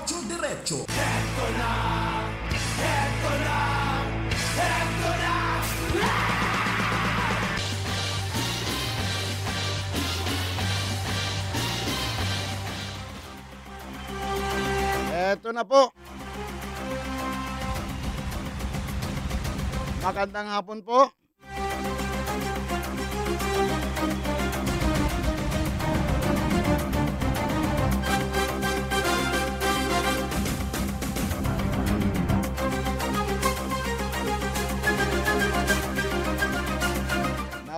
Ocho Diretso. Eto na! Eto na! Eto na! Eto na po. Magandang hapon po.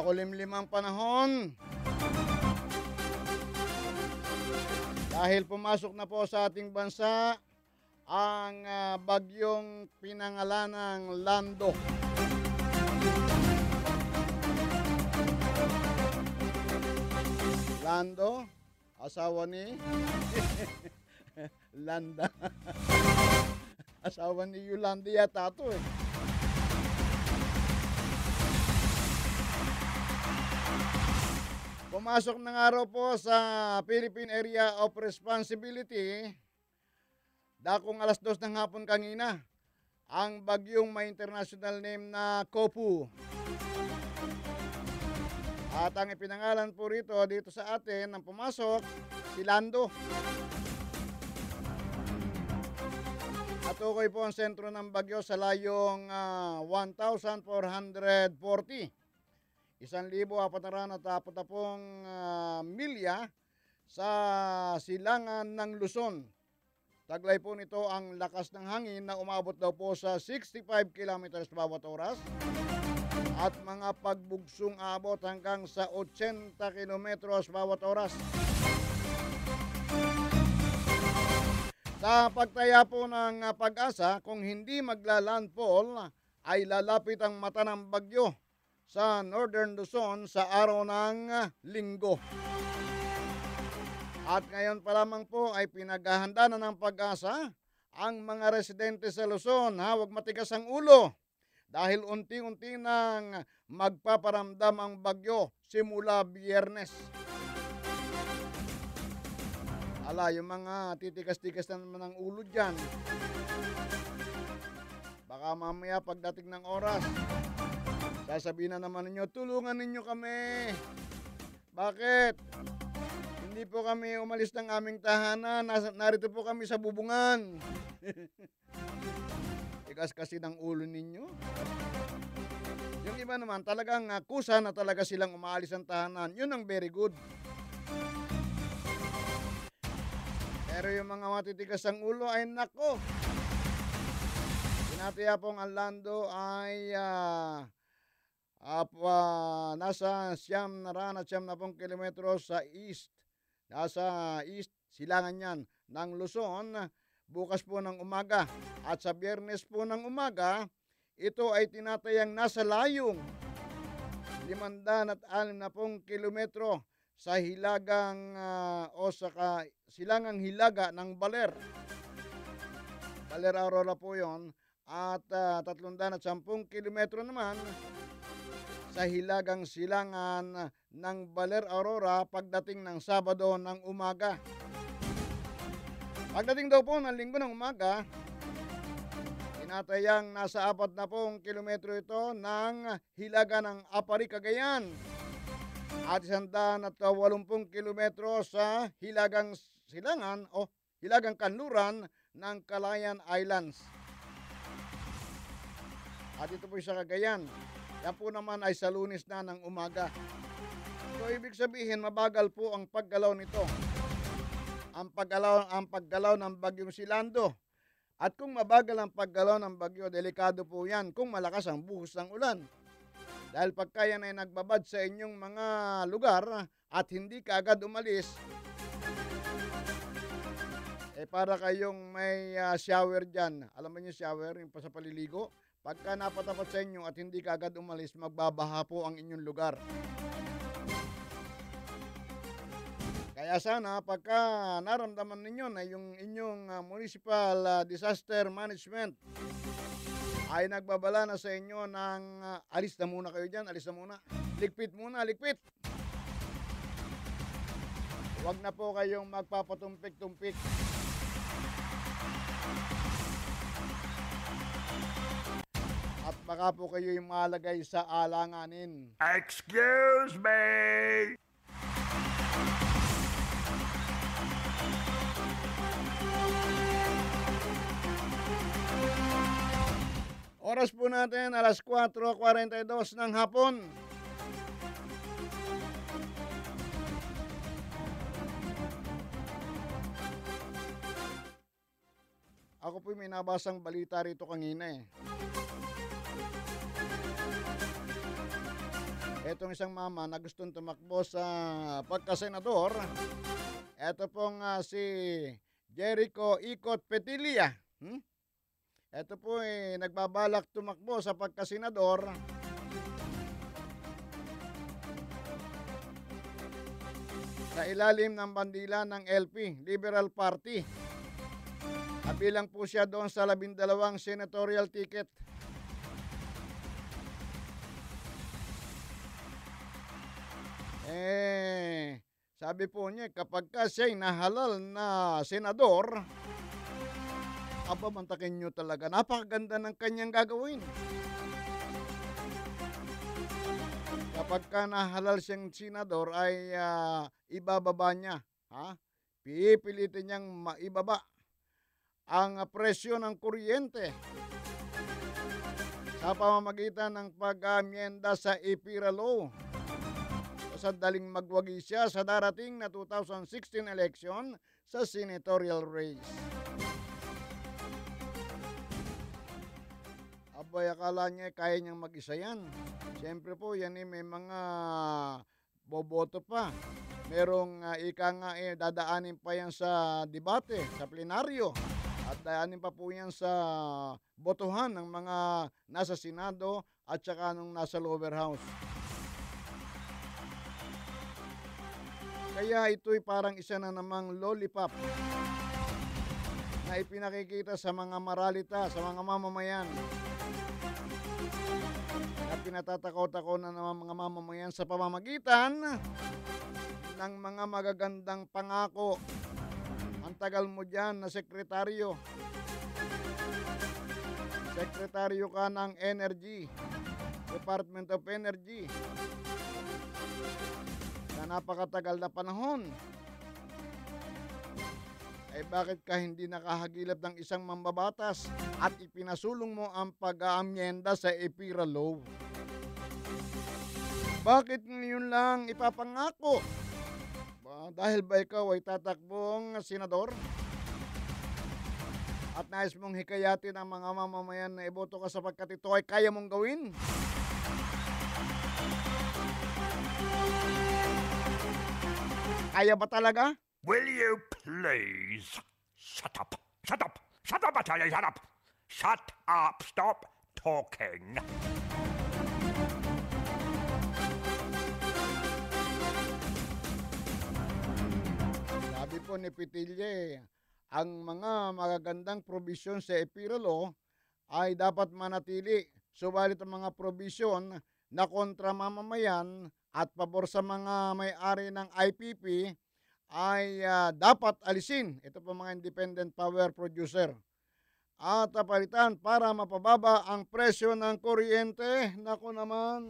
Makulimlim ang panahon. Dahil pumasok na po sa ating bansa ang bagyong pinangalanang Lando. Lando, asawa ni Landa. Asawa ni Yolanda yata ito eh. Pumasok na nga raw po sa Philippine Area of Responsibility, dakong alas 2 ng hapon kanina, ang bagyong may international name na Kopu. At ang ipinangalan po rito dito sa atin nang pumasok, si Lando. At tukoy po ang sentro ng bagyo sa layong 1,440. 1,440 milya sa silangan ng Luzon. Taglay po nito ang lakas ng hangin na umabot daw po sa 65 kilometers bawat oras at mga pagbugsong abot hanggang sa 80 kilometros bawat oras. Sa pagtaya po ng Pag-asa, kung hindi maglalandfall ay lalapit ang mata ng bagyo sa Northern Luzon sa araw ng Linggo. At ngayon pa lamang po ay pinaghahanda na ng Pag-asa ang mga residente sa Luzon. Huwag matigas ang ulo dahil unti-unti nang magpaparamdam ang bagyo simula Biyernes. Ala, yung mga titigas-tigas na naman ang ulo dyan. Baka mamaya pagdating ng oras, sasabihin na naman ninyo, tulungan ninyo kami. Bakit? Hindi po kami umalis ng aming tahanan. Narito po kami sa bubungan. Tigas kasi ng ulo ninyo. Yung iba naman, talagang kusa na talaga silang umaalis ng tahanan. Yun ang very good. Pero yung mga matitigas ang ulo ay nako. Tinataya pong ang Lando ay nasa 90 kilometros sa east. Nasa east, silangan yan ng Luzon, bukas po ng umaga. At sa Biyernes po ng umaga, ito ay tinatayang nasa layong 560 kilometro sa hilagang silangang hilaga ng Baler. Baler Aurora po yon. At 310 kilometro naman sa hilagang silangan ng Baler Aurora pagdating ng Sabado ng umaga. Pagdating daw po ng Linggo ng umaga, tinatayang nasa 40 kilometro ito ng hilaga ng Apari, Cagayan at 180 kilometro sa hilagang silangan o hilagang kanluran ng Calayan Islands. At ito po sa Cagayan. Yan po naman ay sa Lunes na ng umaga. So, ibig sabihin, mabagal po ang paggalaw nito. Ang paggalaw ng bagyong si Lando. At kung mabagal ang paggalaw ng bagyo, delikado po yan kung malakas ang buhos ng ulan. Dahil pagka yan ay nagbabad sa inyong mga lugar at hindi ka agad umalis, para kayong may shower dyan. Alam mo yung shower, yung pa sa paliligo? Pagka napatapat sa inyo at hindi ka agad umalis, magbabaha po ang inyong lugar. Kaya sana pagka naramdaman ninyo na yung inyong municipal disaster management ay nagbabala na sa inyo ng alis na muna kayo dyan, alis na muna. Ligpit muna, ligpit. Huwag na po kayong magpapatumpik-tumpik. baka po kayo'y malagay sa alanganin. Excuse me! Oras po natin, alas 4:42 ng hapon. Ako po may nabasang balita rito kanina eh. Etong isang mama na gustong tumakbo sa pagkasenador. Eto pong si Jericho Ikot Petilia. Ito po nagbabalak tumakbo sa pagkasenador. Sa ilalim ng bandila ng LP, Liberal Party. Kabilang po siya doon sa 12 senatorial ticket. Sabi po niya, kapag ka siya'y nahalal na senador, aba, mantakin nyo talaga. Napakaganda ng kanyang gagawin. Kapag ka nahalal siyang senador ay ibababa niya. Pipilitin niyang maibaba ang presyo ng kuryente sa pamamagitan ng pag-amyenda sa EPIRA Law. Sa daling magwagi siya sa darating na 2016 election sa senatorial race. Abay, akala niya kaya niyang mag-isa yan. Siyempre po, yan may mga boboto pa. Merong ika nga dadaanin pa yan sa debate, sa plenaryo. At daanin pa po yan sa botohan ng mga nasa Senado at saka nung nasa lower house. Kaya ito'y parang isa na namang lollipop na ipinakikita sa mga maralita, sa mga mamamayan. Na pinatatakaw-takaw na naman mga mamamayan sa pamamagitan ng mga magagandang pangako. Ang tagal mo dyan na sekretaryo. Sekretaryo ka ng Energy, Department of Energy. Na napakatagal na panahon. Ay bakit ka hindi nakahagilap ng isang mambabatas at ipinasulong mo ang pag-aamyenda sa EPIRA Law? Bakit ngayon lang ipapangako? Dahil ba ikaw ay tatakbong senador? At nais mong hikayatin ang mga mamamayan na iboto ka sapagkat ito ay kaya mong gawin? Kaya ba talaga? Will you please shut up? Shut up! Shut up, I tell you, shut up! Shut up! Stop talking! Sabi po ni Petilla, ang mga magagandang probisyon sa EPIRA Law ay dapat manatili. Subalit ang mga probisyon na kontra mamamayan at pabor sa mga may-ari ng IPP ay dapat alisin. Ito po mga independent power producer. At palitan para mapababa ang presyo ng kuryente. Naku naman.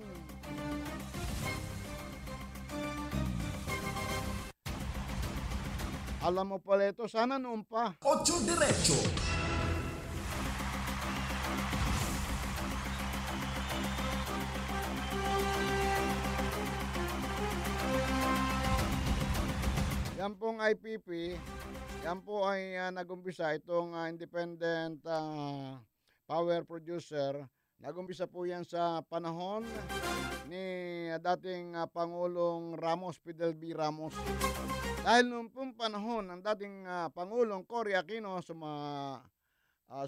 Alam mo pala ito, sana noon pa. Ocho Diretso. Yan pong IPP, yan po ay nagumpisa itong independent power producer. Nagumpisa po yan sa panahon ni dating Pangulong Ramos, Fidel B. Ramos. Dahil noong pong panahon ng dating Pangulong Cory Aquino,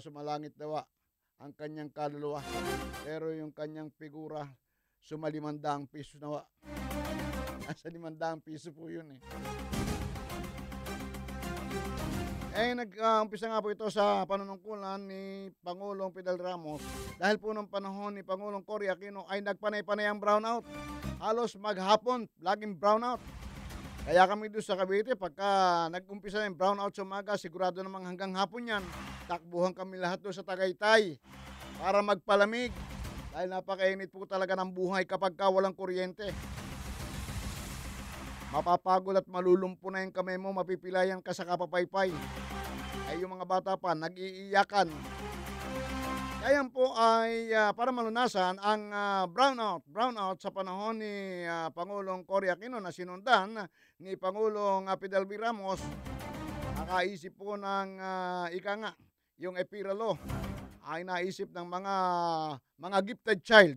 sumalangit daw ang kanyang kaluluwa. Pero yung kanyang figura, sumalimandang piso nawa. Nasa 500 piso po yun eh. Nag-umpisa nga po ito sa panunungkulan ni Pangulong Fidel Ramos. Dahil po ng panahon ni Pangulong Cory Aquino ay nagpanay-panay ang brownout. Halos maghapon, laging brownout. Kaya kami doon sa Cavite, pagka nag-umpisa ng brownout sa umaga, sigurado namang hanggang hapon yan, takbuhan kami lahat doon sa Tagaytay para magpalamig. Dahil napakainit po talaga ng buhay kapag walang kuryente. Mapapagod at malulumpo na yung kamay mo, mapipilayan ka sa kapapaypay. Ay yung mga bata pa, nag-iiyakan. Kaya po ay para malunasan ang brownout sa panahon ni Pangulong Cory Aquino na sinundan ni Pangulong Fidel V. Ramos, nakaisip po ng ika nga, yung EPIRA Law ay naisip ng mga gifted child,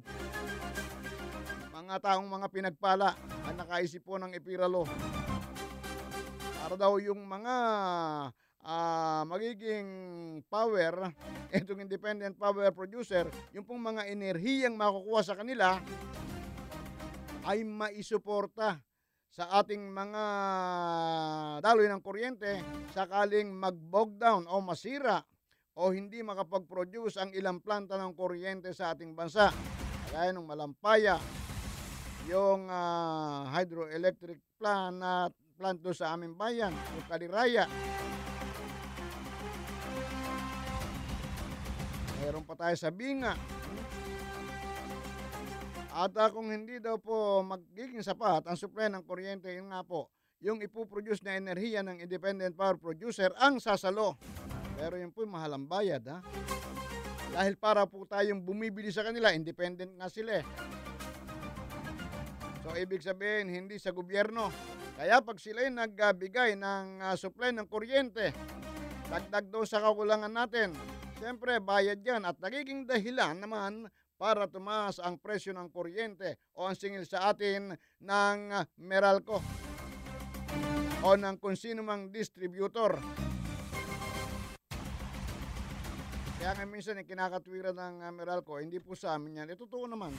mga taong mga pinagpala ay nakaisip po ng EPIRA Law para daw yung mga magiging power, itong independent power producer, yung pong mga enerhiyang makukuha sa kanila ay maisuporta sa ating mga daloy ng kuryente sakaling mag-bog down o masira o hindi makapag-produce ang ilang planta ng kuryente sa ating bansa. Kaya nung Malampaya, yung hydroelectric plant doon sa aming bayan, yung Kaliraya. Meron pa tayo sa Binga. At kung hindi daw po magiging sapat ang supply ng kuryente, yun nga po, yung ipuproduce na enerhiya ng independent power producer ang sasalo. Pero yun po mahal ang bayad, ha? Dahil para po tayong bumibili sa kanila, independent nga sila. So ibig sabihin, hindi sa gobyerno. Kaya pag sila'y nagbigay ng supply ng kuryente, dagdag daw sa kakulangan natin, siyempre bayad yan at nagiging dahilan naman para tumaas ang presyo ng kuryente o ang singil sa atin ng Meralco o ng kung sino mang distributor. Kaya nga minsan kinakatwiran ng Meralco, hindi po sa amin yan. Totoo naman.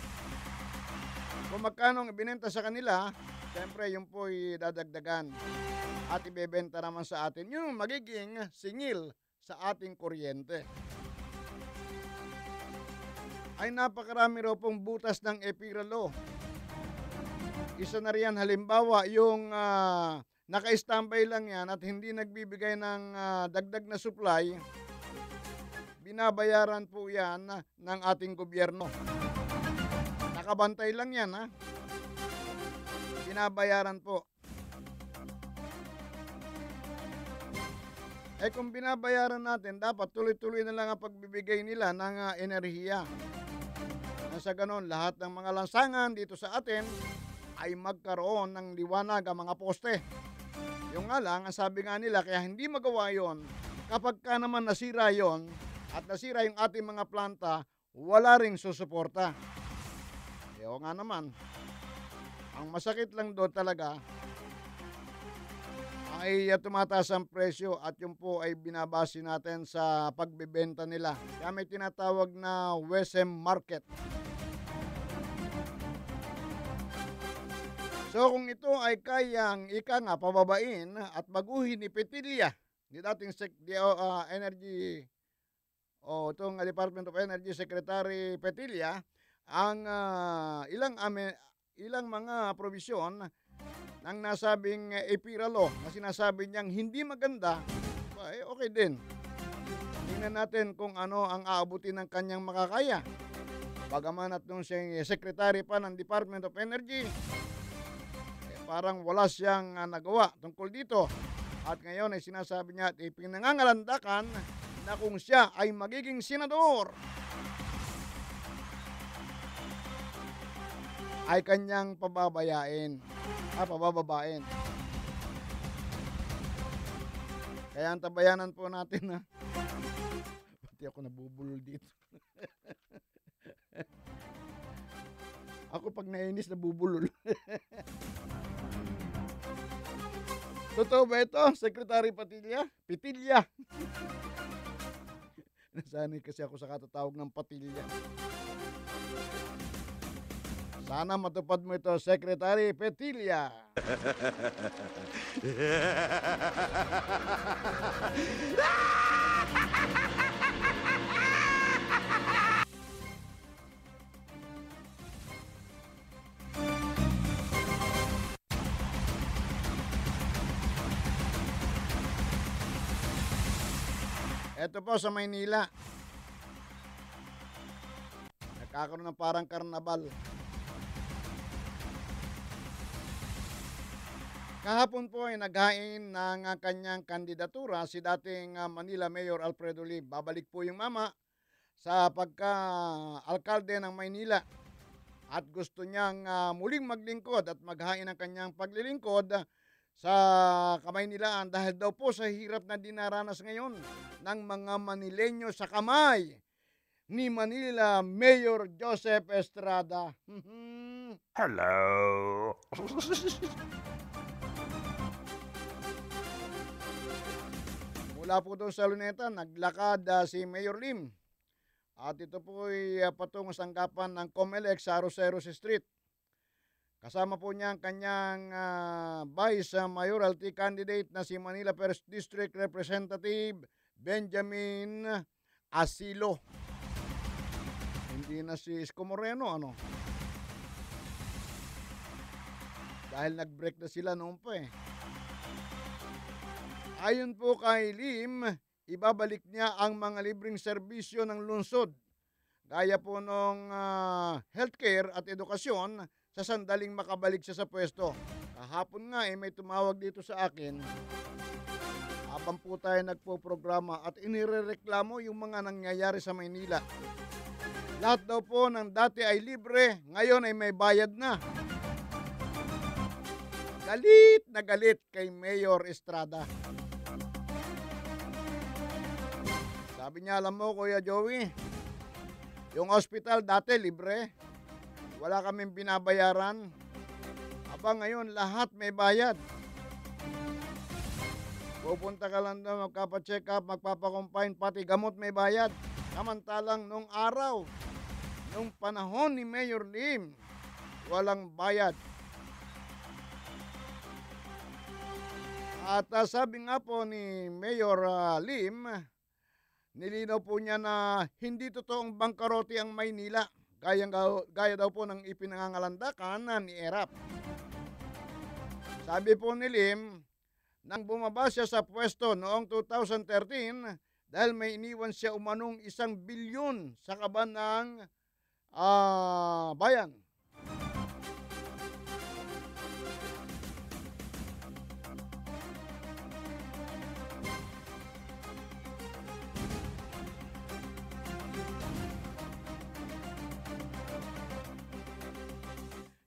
Kung magkano ang ibinenta sa kanila, siyempre yun po dadagdagan at ibebenta naman sa atin. Yung magiging singil sa ating kuryente. Ay napakarami raw pong butas ng EPIRA Law. Isa na riyan halimbawa yung naka-standby lang yan at hindi nagbibigay ng dagdag na supply, binabayaran po yan ng ating gobyerno. Nakabantay lang yan, ha? Binabayaran po. Kung binabayaran natin, dapat tuloy-tuloy na lang ang pagbibigay nila ng enerhiya. Sa ganon, lahat ng mga lansangan dito sa atin ay magkaroon ng liwanag ang mga poste. Yung nga lang, ang sabi nga nila, kaya hindi magawa yon kapag ka naman nasira yon at nasira yung ating mga planta, wala ring susuporta. O nga naman, ang masakit lang doon talaga ay tumataas ang presyo at yun po ay binabase natin sa pagbebenta nila. Kaya may tinatawag na WSM market. So kung ito ay kayang pababain at baguhin ni Petilla, ni dating Energy itong Department of Energy Secretary Petilla, ang ilang mga probisyon ng nasabing EPIRA Law na sinasabi niyang hindi maganda, okay din. Tingnan natin kung ano ang aabutin ng kanyang makakaya. Bagaman at nung siyang secretary pa ng Department of Energy, parang wala siyang nagawa tungkol dito. At ngayon ay sinasabi niya at ipinangangalandakan na kung siya ay magiging senador, ay kanyang pabababain. Kaya ang tabayanan po natin na pati ako nabubulol dito. Ako pag nainis nabubulol. Totoo ba ito, Secretary Petilla? Nasanay kasi ako sa katatawag ng Petilla. Sana matupad mo ito, Secretary Petilla. Ito po sa Maynila. Kakaroon ng parang karnabal. Kahapon po ay naghain ng kanyang kandidatura si dating Manila Mayor Alfredo Lim. Babalik po yung mama sa pagka-alkalde ng Maynila at gusto niyang muling maglingkod at maghain ng kanyang paglilingkod sa Kamaynilaan dahil daw po sa hirap na dinaranas ngayon ng mga Manileño sa kamay ni Manila Mayor Joseph Estrada. Hello. Mula po doon sa Luneta, naglakad si Mayor Lim. At ito po ay patungo sa anggapan ng COMELEC sa Roseros Street. Kasama po niya ang kanyang vice mayoralty candidate na si Manila 1st District Representative Benjamin Asilo. Hindi na si Isko Moreno, ano? Dahil nag-break na sila noon pa eh. Ayon po kay Lim, ibabalik niya ang mga libreng serbisyo ng lungsod. Gaya po ng healthcare at edukasyon sa sandaling makabalik siya sa pwesto. Kahapon nga may tumawag dito sa akin. Habang po tayo nagpo-programa at inirereklamo yung mga nangyayari sa Maynila. Lahat daw po ng dati ay libre, ngayon ay may bayad na. Galit na galit kay Mayor Estrada. Sabi niya, alam mo Kuya Joey, yung hospital dati libre. Wala kaming binabayaran. Aba ngayon lahat may bayad. Pupunta ka lang doon, magpapacheck up, magpapakompine, pati gamot may bayad. Samantalang nung araw, nung panahon ni Mayor Lim, walang bayad. At sabi nga po ni Mayor Lim, nilinaw po niya na hindi totoong bangkarote ang Maynila. Gaya daw po ng ipinangangalandakan ni ERAP. Sabi po ni Lim, nang bumaba siya sa pwesto noong 2013 dahil may iniwan siya umanong 1 bilyon sa kaban ng bayan.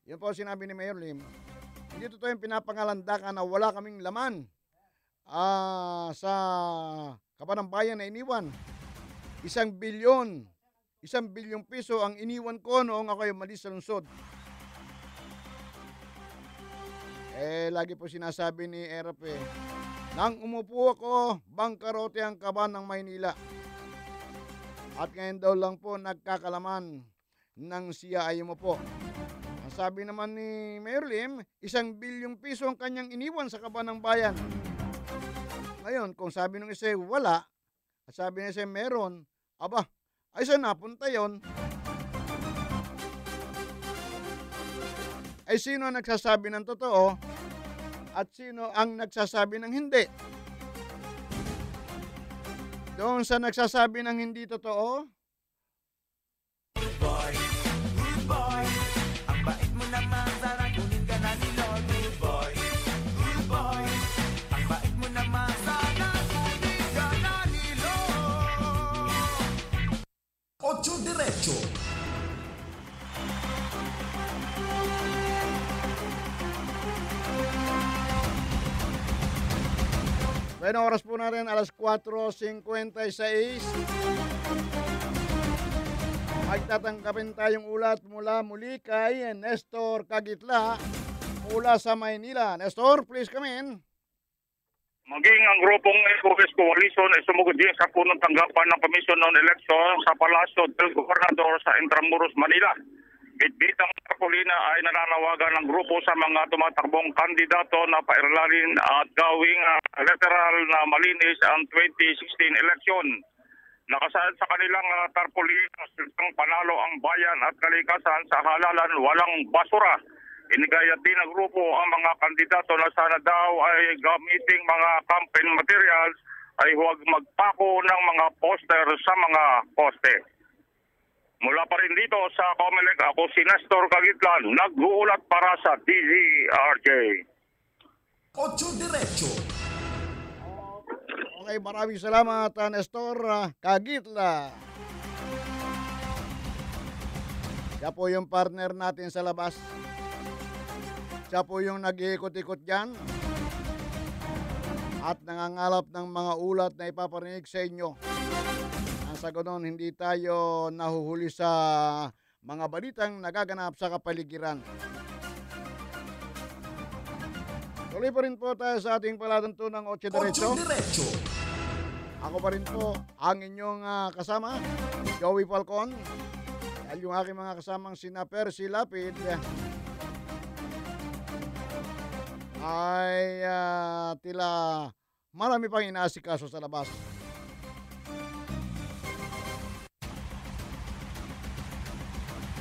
Yun po sinabi ni Mayor Lim. Hindi totoo yung pinapangalandakan na wala kaming laman sa kaban ng bayan na iniwan. 1 bilyon. 1 bilyong piso ang iniwan ko noong ako yung malis sa lungsod. Lagi po sinasabi ni ERAP nang umupo ako, bangkarote ang kaban ng Maynila. At ngayon daw lang po nagkakalaman ng siya ay umupo. Ang sabi naman ni Mayor Lim, 1 bilyong piso ang kanyang iniwan sa kaban ng bayan. Ngayon, kung sabi ng isa wala, at sabi ng isa meron, aba, ay saan napunta yon? Ay sino ang nagsasabi ng totoo at sino ang nagsasabi ng hindi? Doon sa nagsasabi ng hindi totoo, Ocho Diretso. Bueno, oras po natin, alas 4:56. Magtatanggapin tayong ulat muli kay Nestor Kagitla mula sa Maynila. Nestor, please come in. Maging ang grupong SOS Coalition ay sumugod din sa punong tanggapan ng Commission on Election sa Palasyo del Gobernador sa Intramuros, Manila. Bitbitang Kapolina ay nananawagan ng grupo sa mga tumatakbong kandidato na pairalin at gawing literal na malinis ang 2016 election. Nakasaad sa kanilang tarpaulin ang panalo ang bayan at kalikasan sa halalan walang basura. Inigayat din ng grupo ang mga kandidato na sana daw ay gamiting mga campaign materials ay huwag magpako ng mga poster sa mga poste. Mula pa rin dito sa Comelec, ako si Nestor Cagitlan, nag-uulat para sa DZRJ. Ocho Diretso. Okay, maraming salamat, Nestor Cagitla. Siya po yung partner natin sa labas. Siya po yung nag-iikot-ikot dyan at nangangalap ng mga ulat na ipaparinig sa inyo. Ang sa ganon, hindi tayo nahuhuli sa mga balitang nagaganap sa kapaligiran. Tuloy pa rin po tayo sa ating palatuntunang 8 Diretso. Ocho Diretso. Ako pa rin po ang inyong kasama, Joey Falcon. Dahil yung aking mga kasamang sina Percy Lapid ay tila marami pang inaasikaso sa labas.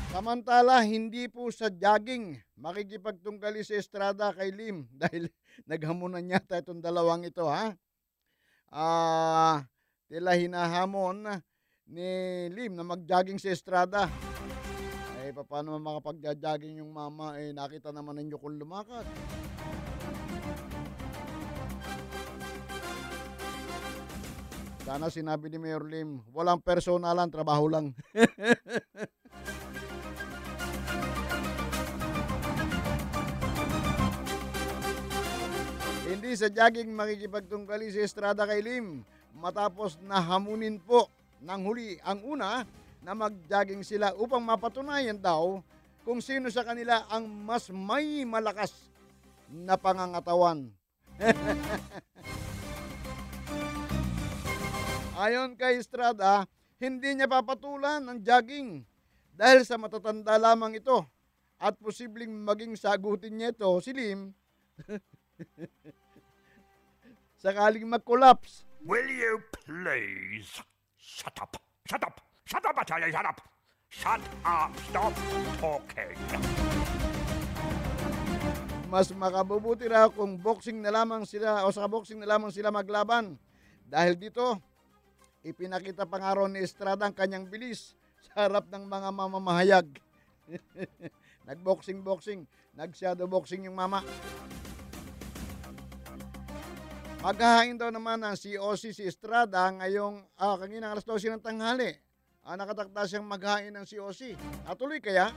Samantala, hindi po sa jogging makikipagtunggali si Estrada kay Lim dahil naghamunan yata itong dalawang ito, ha? Tila hinahamon ni Lim na mag-jogging si Estrada. Eh, paano makapag-jogging yung mama? Eh, nakita naman ninyo kung lumakad. Sana sinabi ni Mayor Lim, walang personalan, trabaho lang. Hindi sa jogging makikipagtunggali si Estrada kay Lim matapos na hamunin po ng huli ang una na mag-jogging sila upang mapatunayan daw kung sino sa kanila ang mas may malakas na pangangatawan. Ayon kay Estrada, hindi niya papatulan ang jogging dahil sa matatanda lamang ito at posibleng maging sagutin niya ito si Lim sakaling mag-collapse. Will you please shut up? Shut up! Shut up, I tell you, shut up! Shut up! Stop talking! Mas makabubuti raw kung boxing na lamang sila o sa boxing na lamang sila maglaban. Dahil dito, ipinakita pa nga raw ni Estrada ang kanyang bilis sa harap ng mga mamamahayag. Nag-boxing, nag-shadow boxing yung mama. Maghahain daw naman ng COC si Estrada ngayong kanina alas 12 ng tanghali. Nakatakda siyang maghain ng COC. Tuloy kaya?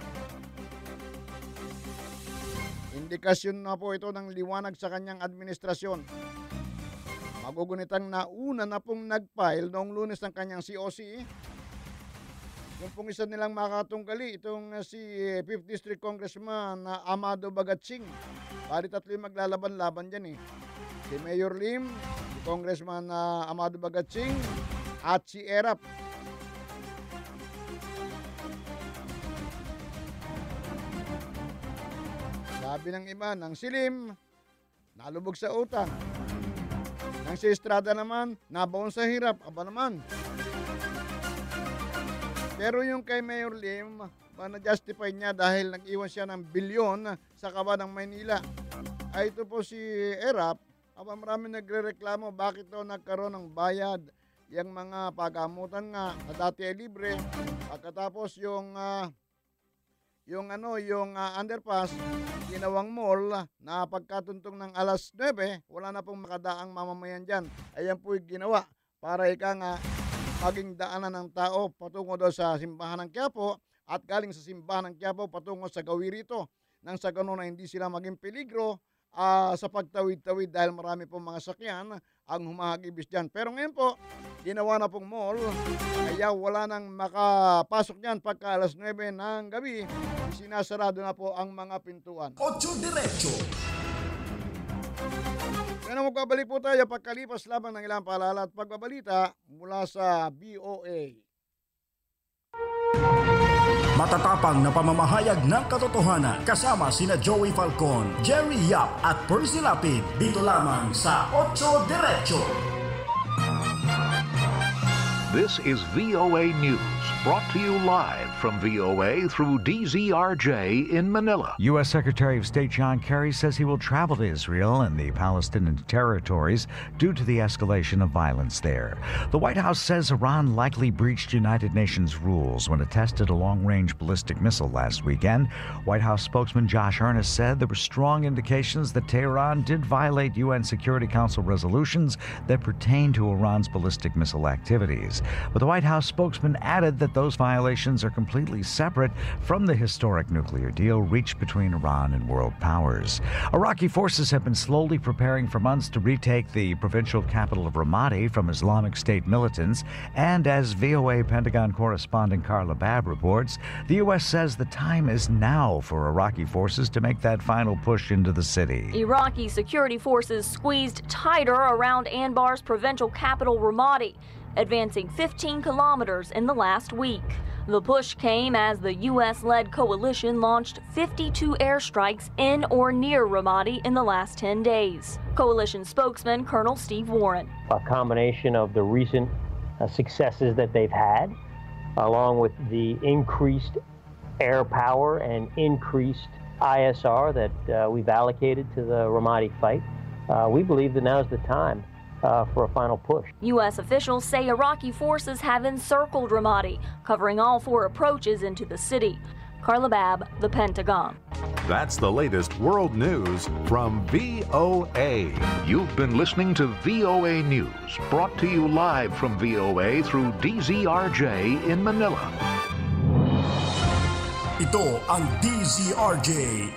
Indikasyon na po ito ng liwanag sa kanyang administrasyon. Magugunitang nauna na pong nag-file noong Lunes ng kanyang COC. Yung pong isa nilang makatunggali, itong si 5th District Congressman Amado Bagatsing. Bali tatlo yung maglalaban-laban dyan eh. Si Mayor Lim, si Congressman Amado Bagatsing, at si Erap. Sabi ng iba, ng si Lim, nalubog sa utang. Nang si Estrada naman, nabaon sa hirap. Aba naman. Pero yung kay Mayor Lim, na-justify niya dahil nag-iwan siya ng bilyon sa kaban ng Maynila. Ay ito po si Erap, marami nagre-reklamo bakit daw nagkaroon ng bayad yung mga pagamutan nga na dati ay libre. Pagkatapos yung underpass, ginawang mall na pagkatuntong ng alas 9, wala na pong makadaang mamamayan dyan. Ayan po yung ginawa para ika nga maging daanan ng tao patungo daw sa simbahan ng Quiapo at galing sa simbahan ng Quiapo patungo sa Gawirito nang sa ganun na hindi sila maging peligro sa pagtawid-tawid dahil marami pong mga sakyan ang humahagibis dyan. Pero ngayon po, ginawa na pong mall, kaya wala nang makapasok dyan pagka alas 9 ng gabi, sinasarado na po ang mga pintuan. Ocho Diretso. Kaya magbabalik po tayo pagkalipas lamang ng ilang paalala at pagbabalita mula sa BOA. Matatapang na pamamahayag ng katotohanan kasama sina Joey Falcon, Jerry Yap at Percy Lapid dito lamang sa Ocho Diretso. This is VOA News. brought to you live from VOA through DZRJ in Manila. U.S. Secretary of State John Kerry says he will travel to Israel and the Palestinian territories due to the escalation of violence there. The White House says Iran likely breached United Nations rules when it tested a long-range ballistic missile last weekend. White House spokesman Josh Earnest said there were strong indications that Tehran did violate UN Security Council resolutions that pertain to Iran's ballistic missile activities. But the White House spokesman added that those violations are completely separate from the historic nuclear deal reached between Iran and world powers. Iraqi forces have been slowly preparing for months to retake the provincial capital of Ramadi from Islamic State militants, and as VOA Pentagon correspondent Carla Babb reports, the U.S. says the time is now for Iraqi forces to make that final push into the city. Iraqi security forces squeezed tighter around Anbar's provincial capital Ramadi, advancing 15 kilometers in the last week. The push came as the U.S.-led coalition launched 52 airstrikes in or near Ramadi in the last 10 days. Coalition spokesman Colonel Steve Warren. A combination of the recent successes that they've had, along with the increased air power and increased ISR that we've allocated to the Ramadi fight, we believe that now is the time for a final push. U.S. officials say Iraqi forces have encircled Ramadi, covering all 4 approaches into the city. Carla Babb, The Pentagon. That's the latest world news from VOA. You've been listening to VOA News, brought to you live from VOA through DZRJ in Manila. Ito ang DZRJ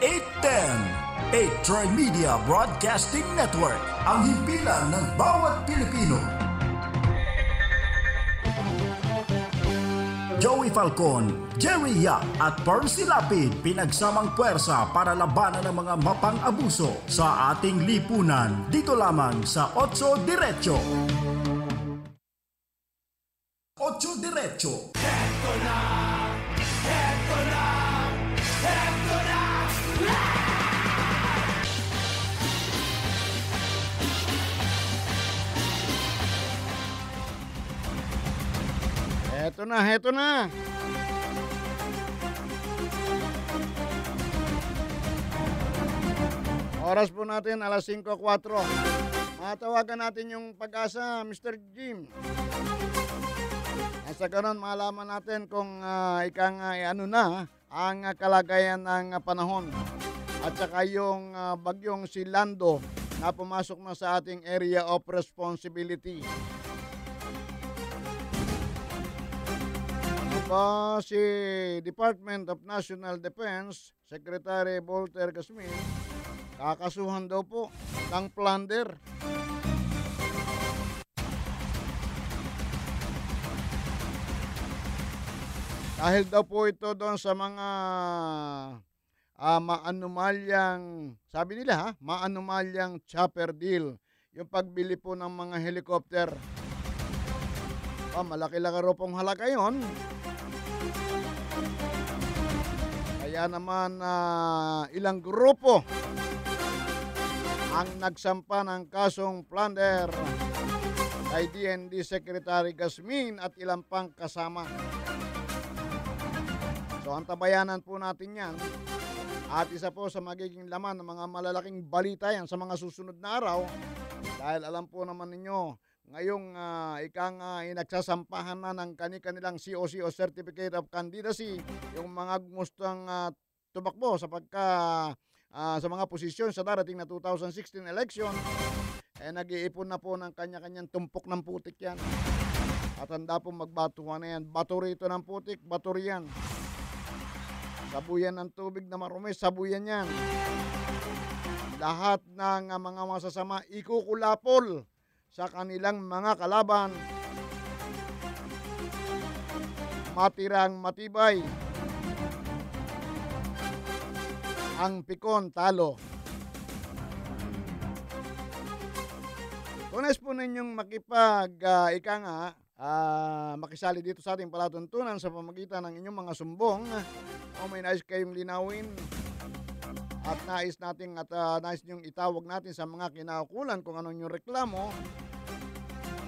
810, a Tri-Media Broadcasting Network, ang himpilan ng bawat Pilipino. Joey Falcon, Jerry Yap at Percy Lapid pinagsamang puwersa para labanan ng mga mapang-abuso sa ating lipunan. Dito lamang sa 8 Diretso. 8 Diretso. Eto na! Eto na! Eto na! Heto na, heto na. Oras po natin, alas 5:04. Matawagan natin yung Pag-asa, Mr. Jim. Sa ganon, malaman natin kung ano na ang kalagayan ng panahon. At saka yung bagyong si Lando na pumasok na sa ating area of responsibility. Si Department of National Defense Secretary Volker Gasmin kakasuhan daw po ng plunder. Dahil daw po ito doon sa mga maanumalyang, sabi nila maanumalyang chopper deal, yung pagbili po ng mga helicopter. Malaki-laki ro pong halaga yun. Kaya naman ilang grupo ang nagsampa ng kasong plunder kay DND Secretary Gasmin at ilang pang kasama. So antabayanan po natin yan. At isa po sa magiging laman ng mga malalaking balita yan sa mga susunod na araw. Dahil alam po naman ninyo, ngayong nagsasampahan na ng kanilang COC o Certificate of Candidacy, yung mga gustong tumakbo sa mga posisyon sa darating na 2016 election, nag-iipon na po ng kanya-kanyang tumpok ng putik yan. At handa po magbatuhan na yan. Bato rito ng putik, bato riyan. Sabuyan ng tubig na marumi, sabuyan yan. Lahat ng mga masasama ikukulapol sa kanilang mga kalaban. Matirang matibay. Ang pikon talo. Kung nais po ninyong makisali dito sa ating palatuntunan sa pamagitan ng inyong mga sumbong, o may nais kayong linawin at nais niyong itawag natin sa mga kinaukulan kung anong yung reklamo,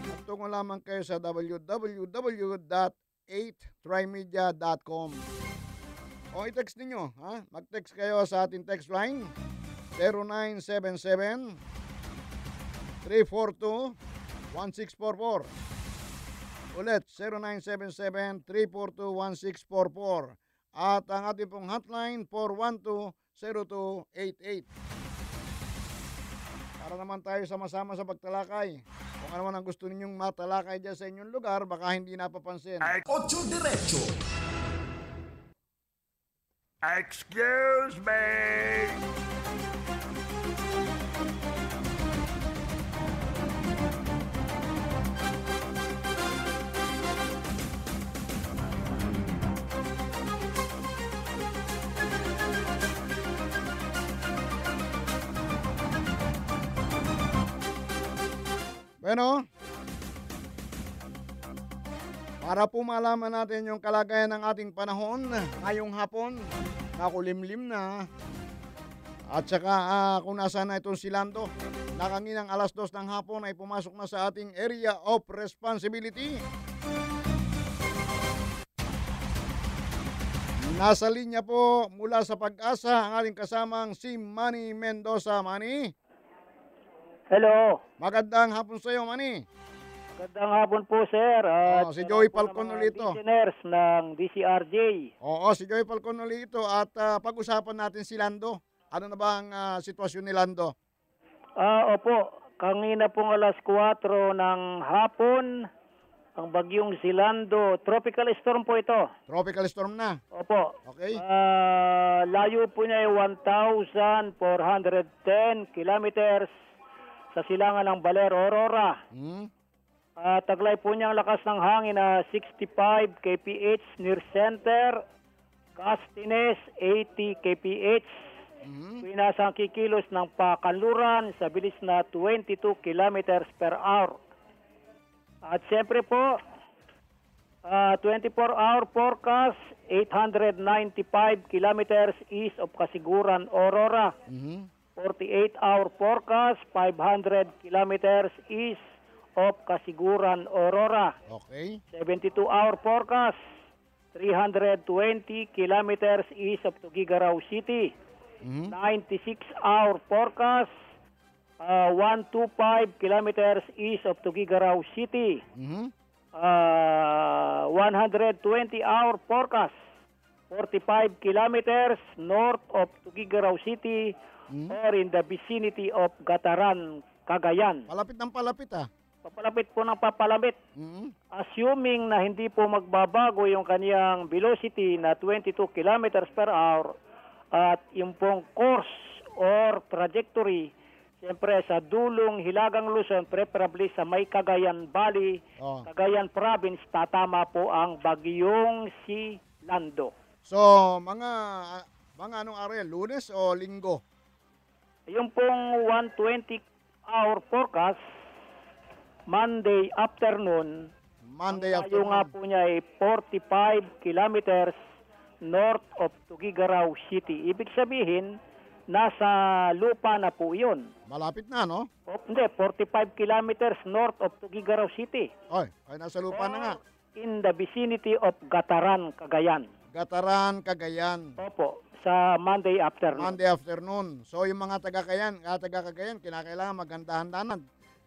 magtungo lamang kayo sa www.810 8trimedia.com. O i-text ninyo, ha? Mag-text kayo sa ating text line 0977 342 1644. Ulit, 0977-342-1644. At ang ating pong hotline, 412-0288. Para naman tayo sama-sama sa pagtalakay. Kung ano man ang gusto ninyong matalakay dyan sa inyong lugar, baka hindi napapansin. Ocho Diretso. Excuse me. Bueno, para po malaman natin yung kalagayan ng ating panahon ngayong hapon, nakulimlim na. At saka kung nasaan na itong si Lando, na kaninang alas 2 ng hapon ay pumasok na sa ating area of responsibility. Nasa linya po mula sa Pag-asa ang ating kasamang si Manny Mendoza. Manny? Hello. Magandang hapon sa iyo, Manny. Magandang hapon po, sir. At si Joey Falcon ulit ito. Listeners ng DCRJ. Oo, si Joey Falcon ulit ito. At pag-usapan natin si Lando. Ano na ba ang sitwasyon ni Lando? Opo. Kanina pong alas 4 ng hapon, ang bagyong si Lando, tropical storm po ito. Tropical storm na? Opo. Okay. Layo po niya ay 1,410 kilometers sa silangan ng Baler, Aurora. Taglay po niya ang lakas ng hangin na 65 kph near center, gustiness 80 kph. Pinasa ang kikilos ng pakanluran sa bilis na 22 kilometers per hour. At siyempre po, 24-hour forecast, 895 kilometers east of Kasiguran, Aurora. 48-hour forecast, 500 kilometers east of Kasiguran, Aurora. Okay. 72-hour forecast, 320 kilometers east of Tuguegarao City. 96-hour forecast, 125 kilometers east of Tuguegarao City. 120-hour forecast, 45 kilometers north of Tuguegarao City or in the vicinity of Gataran, Cagayan. Palapit ng palapit Papalapit po ng papalapit. Assuming na hindi po magbabago yung kaniyang velocity na 22 kilometers per hour at yung pong course or trajectory, siyempre sa dulong Hilagang Luzon, preferably sa may Cagayan Valley, Cagayan Province, tatama po ang bagyong si Lando. So, mga anong area, Lunes o Linggo? Yung pong 120-hour forecast, Monday afternoon. Yung nga po niya ay 45 kilometers north of Tuguegarao City. Ibig sabihin, nasa lupa na po yun. Malapit na, no? Hindi, 45 kilometers north of Tuguegarao City. Ay nasa lupa na nga. In the vicinity of Gataran, Cagayan. Gataran, Cagayan. Opo, sa Monday afternoon. Monday afternoon. So yung mga taga-Cagayan, kinakailangan maghandahan-danan.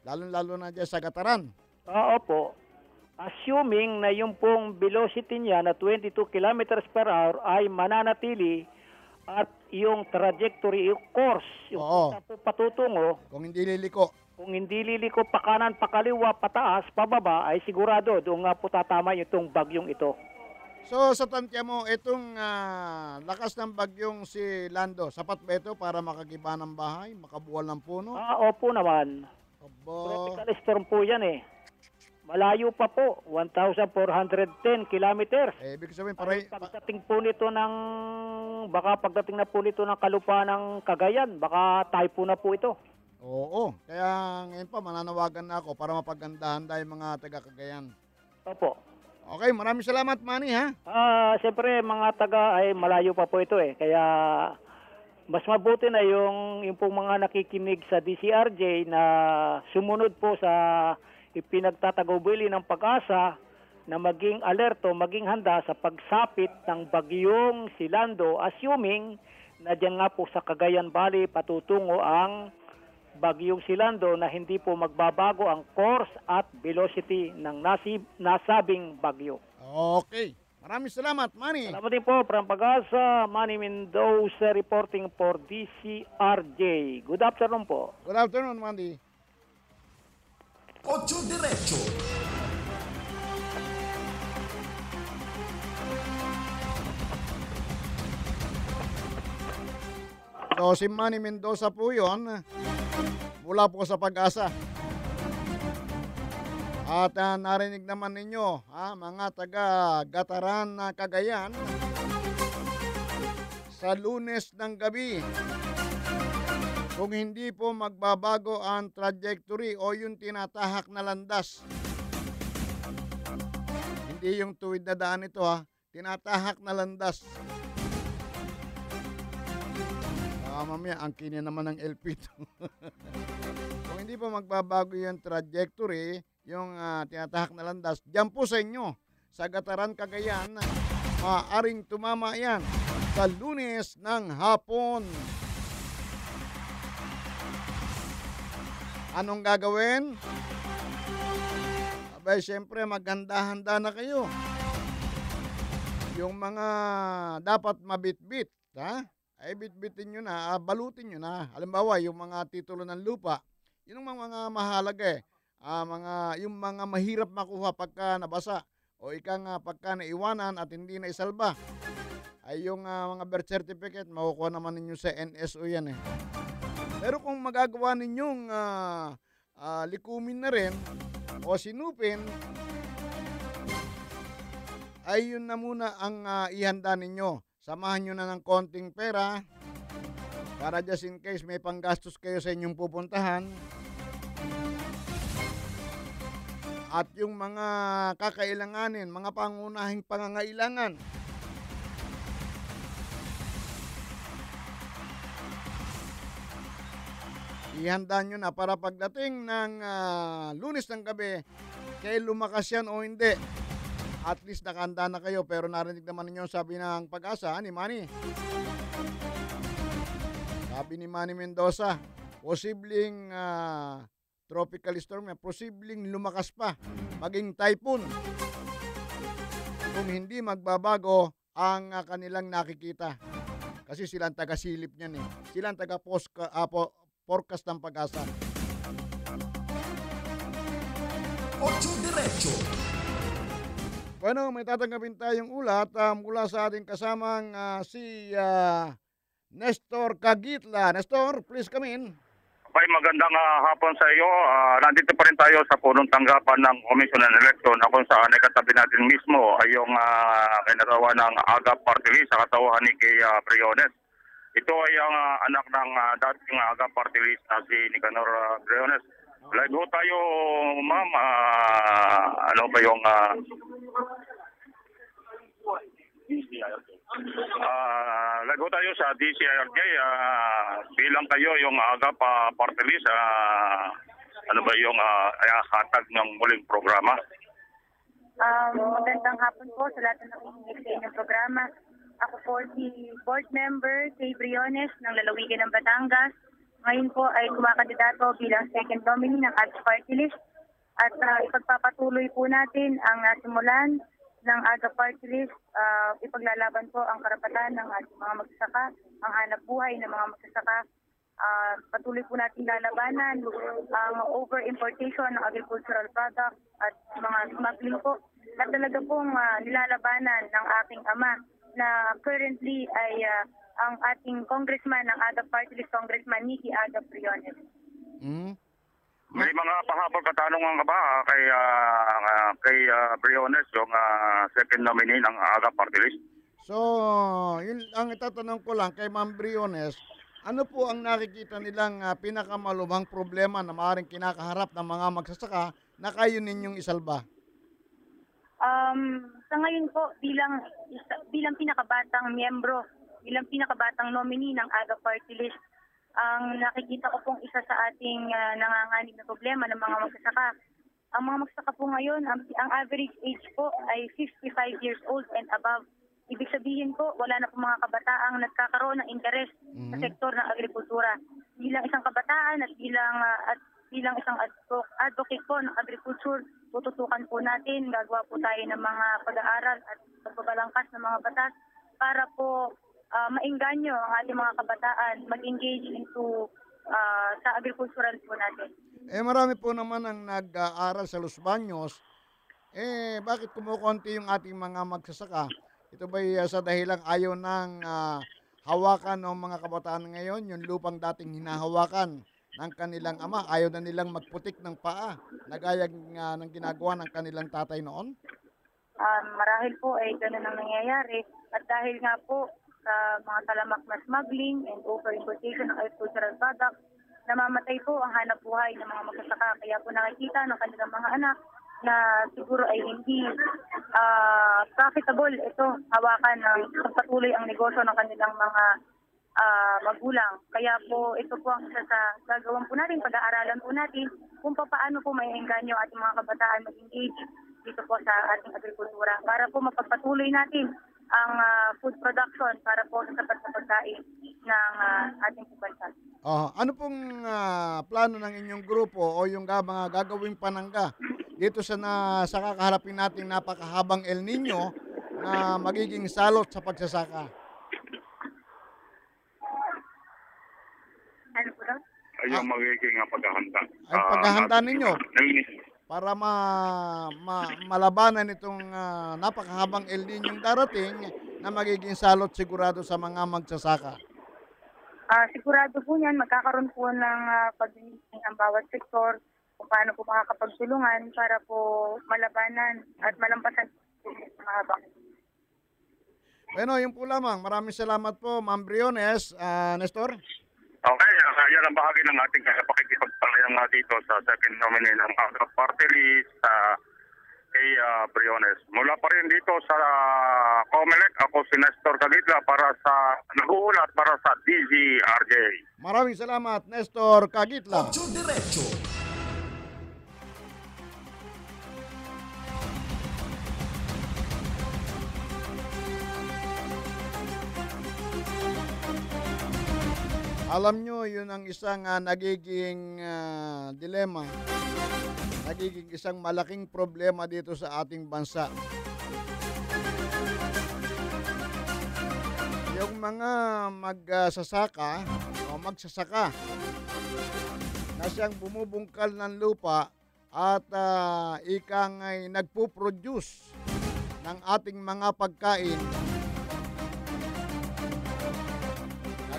Lalo-lalo na dyan sa Gataran. Opo. Assuming na yung pong velocity niya na 22 kilometers per hour ay mananatili at yung trajectory, yung course, yung patutungo. Kung hindi liliko. Kung hindi liliko pa kanan, pa kaliwa, pataas, pababa, ay sigurado doon nga po tatama itong bagyong ito. So sa tantya mo, itong lakas ng bagyong si Lando, sapat ba ito para makagiba ng bahay, makabuwal ng puno? Opo naman. Tropical storm po yan eh. Malayo pa po, 1,410 kilometers. Ibig sabihin, pagdating na po nito ng kalupaan ng Cagayan, baka typhoon na po ito. Oo, kaya ngayon pa mananawagan na ako para mapaggandahan dahil mga taga-Cagayan. Opo. Okay, maraming salamat, Manny, ha? Siyempre, mga taga ay malayo pa po ito eh. Kaya mas mabuti na yung pong mga nakikinig sa DCRJ na sumunod po sa ipinagtatagubili ng Pag-asa na maging alerto, maging handa sa pagsapit ng bagyong Silando, assuming na dyan nga po sa Cagayan Valley patutungo ang bagyong Silando na hindi po magbabago ang course at velocity ng nasabing bagyo. Okay. Maraming salamat, Manny. Salamat din po, from Pag-asa, Manny Mendoza reporting for DCRJ. Good afternoon po. Good afternoon, Manny. Ocho Diretso. So, si Manny Mendoza po yun, mula po sa Pag-asa. At narinig naman ninyo, mga taga-Gataran na Cagayan, sa Lunes ng gabi, kung hindi po magbabago ang trajectory o yung tinatahak na landas. Hindi yung tuwid na daan ito, tinatahak na landas. Mamaya, ang kinin naman ng LP ito. Kung hindi po magbabago yung trajectory, yung tinatahak na landas, dyan po sa inyo, sa Gataran, Cagayan, maaaring tumama yan sa Lunes ng hapon. Anong gagawin? Abay, syempre, maghanda-handa na kayo. Yung mga dapat mabitbit, ay bitbitin nyo na, balutin nyo na. Halimbawa, yung mga titulo ng lupa, yun ang mga mahalaga yung mga mahirap makuha pagka nabasa o pagka naiwanan at hindi na isalba. Ay yung mga birth certificate, makukuha naman ninyo sa NSO yan Pero kung magagawa ninyong likumin na rin o sinupin, ay yun na muna ang ihanda ninyo. Samahan nyo na ng konting pera para just in case may panggastos kayo sa inyong pupuntahan. At yung mga kakailanganin, mga pangunahing pangangailangan. Ihanda nyo na para pagdating ng Lunes ng gabi, kaya lumakas yan o hindi. At least nakahanda na kayo, pero narinig naman ninyo sabi ng Pag-asa ni Manny. Sabi ni Manny Mendoza, posibleng tropical storm, posibleng lumakas pa, maging typhoon. Kung hindi magbabago ang kanilang nakikita. Kasi silang taga-silip niyan Silang taga-forecast ng Pag-asa. Ocho Diretso. Bueno, may tatanggapin tayong ulat mula sa ating kasamang si Nestor Cagitla. Nestor, please come in. Okay, magandang hapon sa iyo. Nandito pa rin tayo sa punong tanggapan ng Commission on Election na kung saan ay katabi natin mismo ay yung kinatawa ng AGA Party List sa katauhan ni Kay Briones. Ito ay ang anak ng dating AGA Party List na si Nicanor Briones. Live ho tayo, ma'am. Ano ba yung live ho tayo sa DCRJ. Bilang kayo yung AGA Party List, ano ba yung hatag ng muling programa? Magandang hapon po sa lahat ng nakikinig sa inyong programa. Ako po si Board Member Kay Briones ng Lalawigan ng Batangas. Ngayon po ay kumakandidato bilang second nominee ng AGA Party List at ipagpapatuloy po natin ang simulan ng AGA Party List. Ipaglalaban po ang karapatan ng ating mga magsasaka, ang hanap buhay ng mga magsasaka. Patuloy po natin lalabanan ang over-importation ng agricultural products at mga smuggling po. At talaga pong nilalabanan ng aking ama na currently ay ang ating congressman ng AGA Party List, Congressman Nicky Aga Briones. May mga pahabol katanungan ka ba kay Briones, yung second nominee ng AGA Party List? So, yun ang itatanong ko lang kay Ma'am Briones, ano po ang nakikita nilang pinakamalubhang problema na maaaring kinakaharap ng mga magsasaka na kayo ninyong isalba? Sa ngayon po, bilang pinakabatang miyembro, bilang pinakabatang nominee ng AGA Party List, ang nakikita ko pong isa sa ating nanganganib na problema ng mga magsasaka ang mga magsasaka po ngayon, ang average age po ay 55 years old and above. Ibig sabihin po, wala na po mga kabataang nagkakaroon ng interes sa sektor ng agrikultura. Bilang isang kabataan at bilang isang advocate po ng agriculture, tututukan po natin, gagawa po tayo ng mga pag-aaral at pagbabalangkas ng mga batas para po maengganyo ang ating mga kabataan mag-engage into sa agricultural po natin. Marami po naman ang nag-aaral sa Los Baños. Bakit kumukonti yung ating mga magsasaka? Ito ba'y sa dahilang ayaw ng hawakan ng mga kabataan ngayon, yung lupang dating hinahawakan ng kanilang ama, ayaw na nilang magputik ng paa, nagaya ng ginagawa ng kanilang tatay noon? Marahil po ay ganun ang nangyayari. At dahil nga po sa mga talamak na smuggling and over-importation ng agricultural products, namamatay po ang hanap buhay ng mga magsasaka. Kaya po nakikita ng kanilang mga anak na siguro ay hindi profitable ito hawakan ng pagpatuloy ang negosyo ng kanilang mga magulang. Kaya po ito po ang isa sa gagawin po natin, pag-aaralan po natin kung paano po may engganyo ating mga kabataan mag-engage dito po sa ating agrikultura para po mapagpatuloy natin ang food production para po sa sapat na pagkain ng ating bansa. Ano pong plano ng inyong grupo o yung mga gagawing panangga dito sa kakaharapin nating napakahabang El Nino na magiging salot sa pagsasaka? Ano po daw? Yung magiging paghahanda. Ay paghahanda ninyo para malabanan itong napakahabang El Nino darating na magiging salot sigurado sa mga magsasaka. Sigurado po yan, magkakaroon po ng pag-meeting ang bawat sektor kung paano po makakapagtulungan para po malabanan at malampasan po mga habang. Bueno, yun po lamang. Maraming salamat po, Ma'am Briones. Nestor? Okay, yan ang bahagi ng ating pakikipagpalayan dito sa second nominee ng party list kay Briones. Mula pa rin dito sa COMELEC, ako si Nestor Cagitla para sa nag-uulat para sa DZRJ. Maraming salamat, Nestor Cagitla. Ocho Diretso. Alam nyo, yun ang isang nagiging dilema, nagiging isang malaking problema dito sa ating bansa. Yung mga magsasaka o magsasaka na siyang bumubungkal ng lupa at ikang ay nagpo-produce ng ating mga pagkain,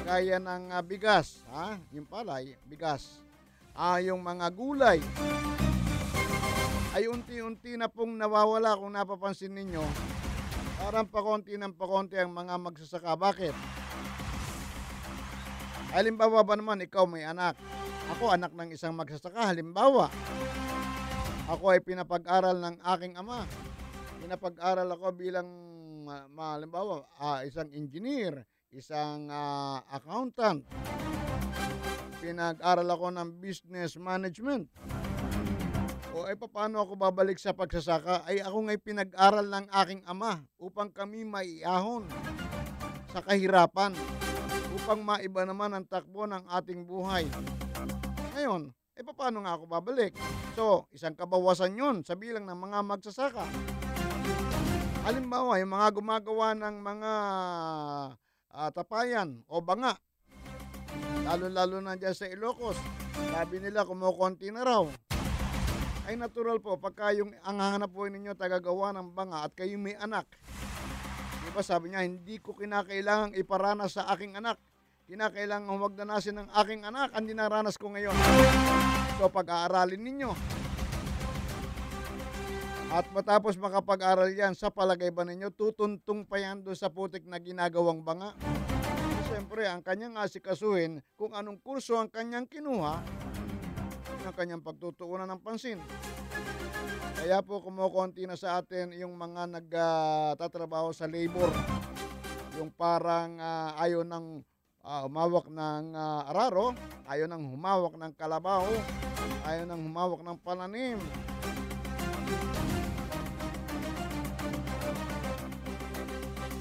gaya ng bigas, yung palay, bigas, yung mga gulay, ay unti-unti na pong nawawala kung napapansin ninyo. Parang pakonti ng pakonti ang mga magsasaka. Bakit? Halimbawa ba naman, ikaw may anak. Ako anak ng isang magsasaka. Halimbawa, ako ay pinapag-aral ng aking ama. Pinapag-aral ako bilang, halimbawa, isang engineer, isang accountant. Pinag-aral ako ng business management. O paano ako babalik sa pagsasaka? Ay ako nga'y pinag-aral ng aking ama upang kami maiahon sa kahirapan, upang maiba naman ang takbo ng ating buhay. Ngayon, paano nga ako babalik? So, isang kabawasan yun sa bilang ng mga magsasaka. Halimbawa, yung mga gumagawa ng mga tapayan o banga, lalo-lalo na dyan sa Ilocos, sabi nila kumukonti na raw. Ay natural po, pagka ang hanap po ninyo tagagawa ng banga at kayo may anak, diba sabi niya, hindi ko kinakailangang iparanas sa aking anak, kinakailangang huwag danasin ng aking anak ang dinaranas ko ngayon. So pag-aaralin ninyo at matapos makapag-aral yan, sa palagay ba ninyo tutuntong pa yan doon sa putik na ginagawang banga? Siyempre, ang kanyang asikasuhin kung anong kurso ang kanyang kinuha, ang kanyang pagtutuunan ng pansin. Kaya po kumukonti na sa atin yung mga nagtatrabaho sa labor. Yung parang ayaw ng humawak ng araro, ayaw nang humawak ng kalabaw, ayaw nang humawak ng pananim.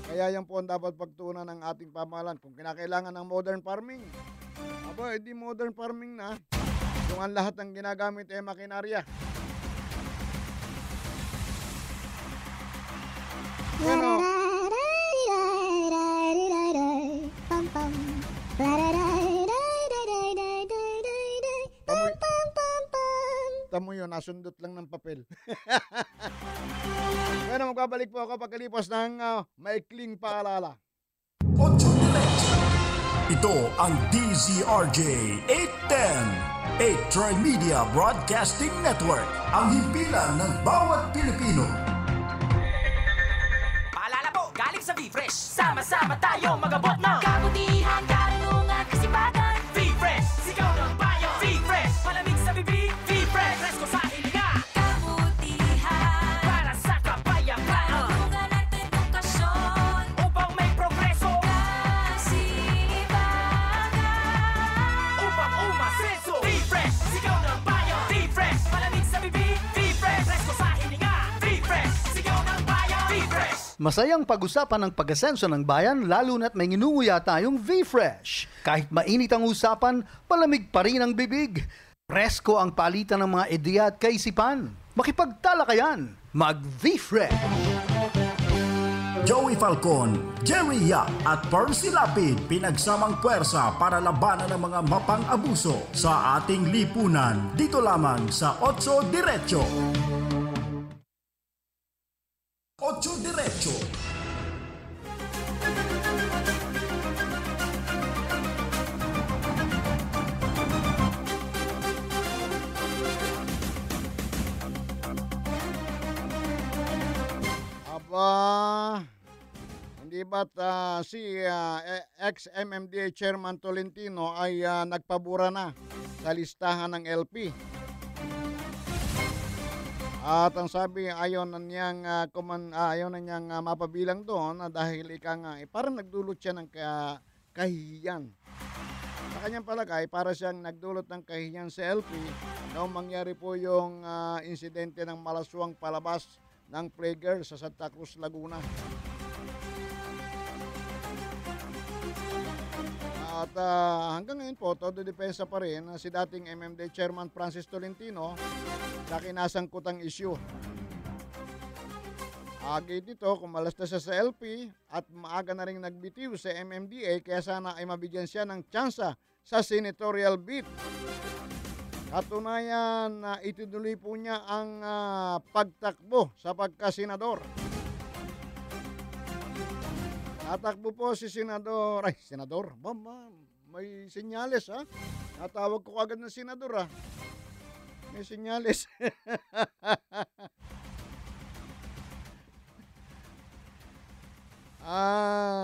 Kaya yan po ang dapat pagtuunan ng ating pamahalaan. Kung kinakailangan ng modern farming, hindi modern farming na. Kung ang lahat ng ginagamit ay makinarya. Ano? Tamo yun, nasundot lang ng papel. Pero magbabalik po ako pagkalipas ng maikling paalala. Ito ang DZRJ 810, 8 Tri-Media Broadcasting Network, ang himpilan ng bawat Pilipino. Paalala po, galing sa V-Fresh. Sama-sama tayo magabot ng kabutihan, karunungan, kasipagan. V-Fresh, sigaw ng bayan. V-Fresh, malamig sa bibig. V-Fresh, presko sa hininga. Kabutihan, para sa kapayapaan. Karunungan at edukasyon, upang may progreso. Kasipagan, upang umasenso. V-Fresh, sigaw ng bayan. V-Fresh, malamig sa bibig. V-Fresh, presko sa hininga. V-Fresh, sigaw ng bayan. V-Fresh. Masayang pag-usapan ng pag-asenso ng bayan lalo na't may nginunguya tayong V-Fresh. Kahit mainit ang usapan, palamig pa rin ang bibig. Presko ang palitan ng mga ideya at kaisipan. Makipagtalakayan, mag-V-Fresh! Joey Falcon, Jerry Yap at Percy Lapid pinagsamang puwersa para labanan ng mga mapang-abuso sa ating lipunan. Dito lamang sa Otso Diretso. Otso Diretso. Hindi ba't si ex-MMDA Chairman Tolentino ay nagpabura na sa listahan ng LP? At ang sabi, ayaw na niyang mapabilang doon dahil parang nagdulot siya ng kahihiyan. Sa kanyang palagay, para siyang nagdulot ng kahihiyan sa LP noong mangyari po yung insidente ng malaswang palabas ng Playgirl sa Santa Cruz, Laguna. At hanggang ngayon po, todo depensa pa rin si dating MMDA Chairman Francis Tolentino sa kinasangkutang issue. Agad ito, kumalas na siya sa LP at maaga na rin nagbitiw sa MMDA kaya sana ay mabigyan siya ng tsansa sa senatorial bid. Katunayan na itinuloy po niya ang pagtakbo sa pagkasenador. Tatakbo po si senador, may senyales ha. Natawag ko agad ng senador ha. May senyales.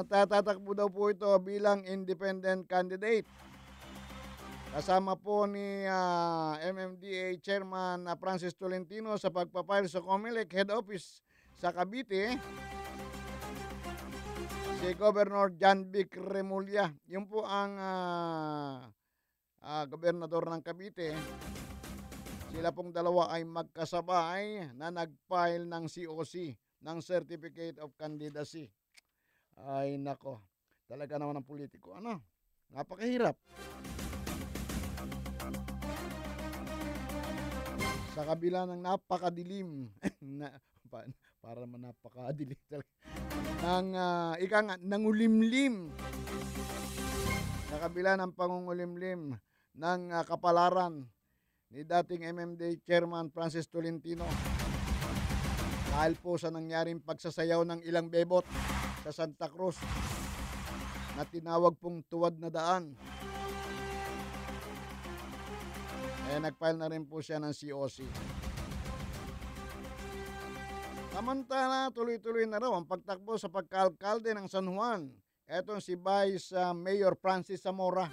Tatakbo daw po ito bilang independent candidate. Kasama po ni MMDA Chairman Francis Tolentino sa pagpapile sa COMELEC Head Office sa Cavite, si Governor John Vic Remulla. Yun po ang gobernador ng Cavite. Sila pong dalawa ay magkasabay na nag-file ng COC, ng Certificate of Candidacy. Ay nako, talaga naman ang politiko. Napakahirap. Sa kabila ng napakadilim, para naman napakadilim talaga, nangulimlim. Sa kabila ng pangungulimlim ng kapalaran ni dating MMDA Chairman Francis Tolentino, dahil po sa nangyaring pagsasayaw ng ilang bebot sa Santa Cruz na tinawag pong tuwad na daan, nag-file na rin po siya ng COC. Samantala, tuloy-tuloy na raw ang pagtakbo sa pagkaalkalde ng San Juan. Ito si Vice Mayor Francis Zamora.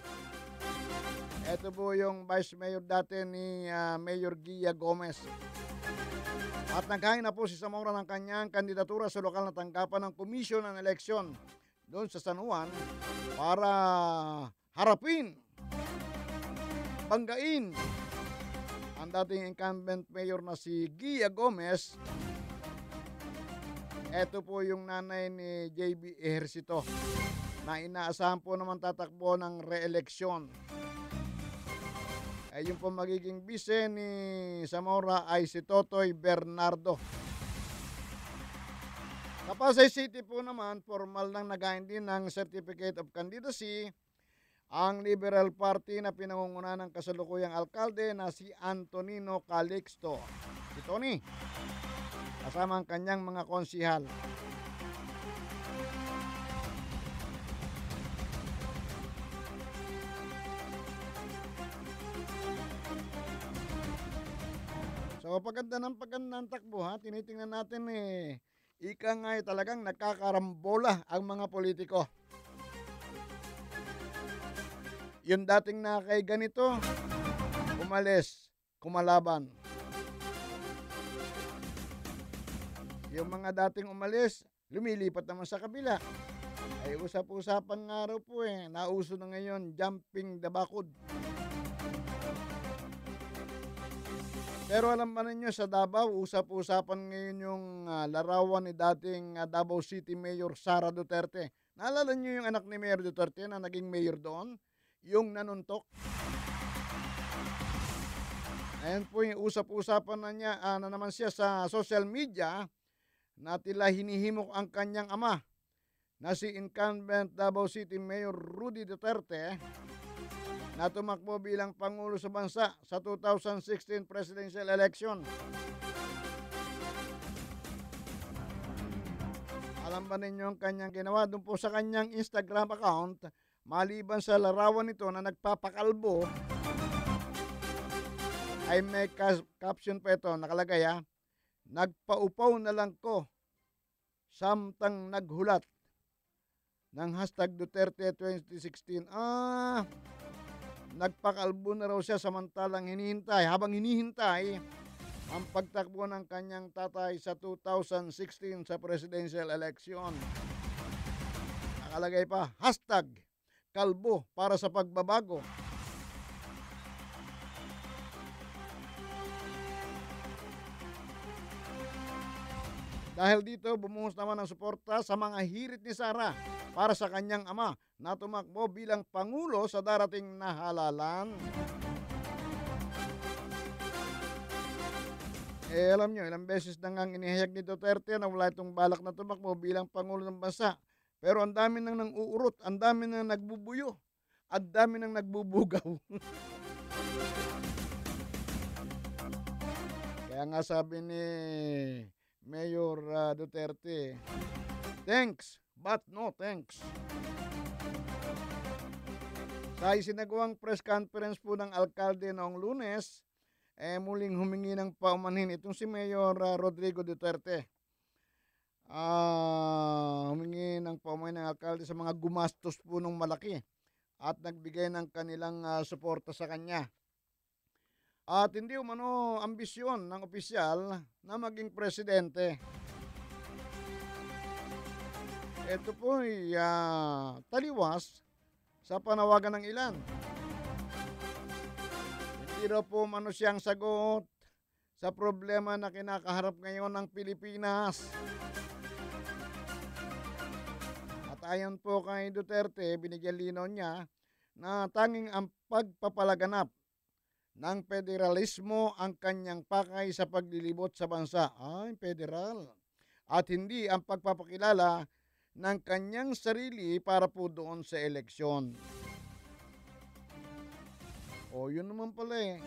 Ito po yung Vice Mayor dati ni Mayor Gia Gomez. At naghain na po si Zamora ng kanyang kandidatura sa lokal na tanggapan ng Komisyon ng Eleksyon. doon sa San Juan para harapin, banggain ang dating incumbent mayor na si Gia Gomez. Ito po yung nanay ni JB Ejercito na inaasahan po naman tatakbo ng re-eleksyon. Yung po magiging bise ni Zamora ay si Totoy Bernardo. Sa Pasay City po naman, formal nang nagain din ng Certificate of Candidacy ang Liberal Party na pinangunguna ng kasalukuyang alkalde na si Antonino Calixto. Si Tony, kasama ang kanyang mga konsihal. So paganda ng takbo ha, tinitingnan natin ika nga talagang nakakarambola ang mga politiko. Yung dating na kay ganito, umalis, kumalaban. Yung mga dating umalis, lumilipat naman sa kabila. Ay usap-usapan nga raw po nauso na ngayon, jumping the bakod. Pero alam ba ninyo sa Davao, usap-usapan ngayon yung larawan ni dating Davao City Mayor Sara Duterte. Naalala niyo yung anak ni Mayor Duterte na naging mayor doon? Yung nanuntok. Ayan po yung usap-usapan na niya na naman siya sa social media na tila hinihimok ang kanyang ama na si incumbent Davao City Mayor Rudy Duterte na tumakbo bilang Pangulo sa bansa sa 2016 presidential election. Alam ba ninyo ang kanyang ginawa doon po sa kanyang Instagram account? Maliban sa larawan nito na nagpapakalbo, ay may caption pa ito, nakalagay nagpaupaw na lang ko, samtang naghulat ng hashtag Duterte 2016. Nagpakalbo na raw siya samantalang habang hinihintay ang pagtakbo ng kanyang tatay sa 2016 sa presidential election. Nakalagay pa, hashtag kalbo para sa pagbabago. Dahil dito, bumuhos naman ang suporta sa mga hirit ni Sara para sa kanyang ama na tumakbo bilang Pangulo sa darating na halalan. Alam nyo, ilang beses na ngang inihayag ni Duterte na wala itong balak na tumakbo bilang Pangulo ng bansa. Pero ang dami nang nang-uurot, ang dami nang nagbubuyo, ang dami nang nagbubugaw. Kaya nga sabi ni Mayor Duterte, thanks, but no thanks. Sa isinagawang press conference po ng alkalde noong Lunes, muling humingi ng paumanhin itong si Mayor Rodrigo Duterte. Humingi ng paumanhin ng alkalde sa mga gumastos po ng malaki at nagbigay ng kanilang suporta sa kanya. At hindi umano ambisyon ng opisyal na maging presidente. Ito po ay taliwas sa panawagan ng ilan. Hindi raw po umano siyang sagot sa problema na kinakaharap ngayon ng Pilipinas. At ayon po kay Duterte, binigyan linaw niya na tanging ang pagpapalaganap ng federalismo ang kanyang pakay sa paglilibot sa bansa. Federal. At hindi ang pagpapakilala ng kanyang sarili para po doon sa eleksyon. Yun naman pala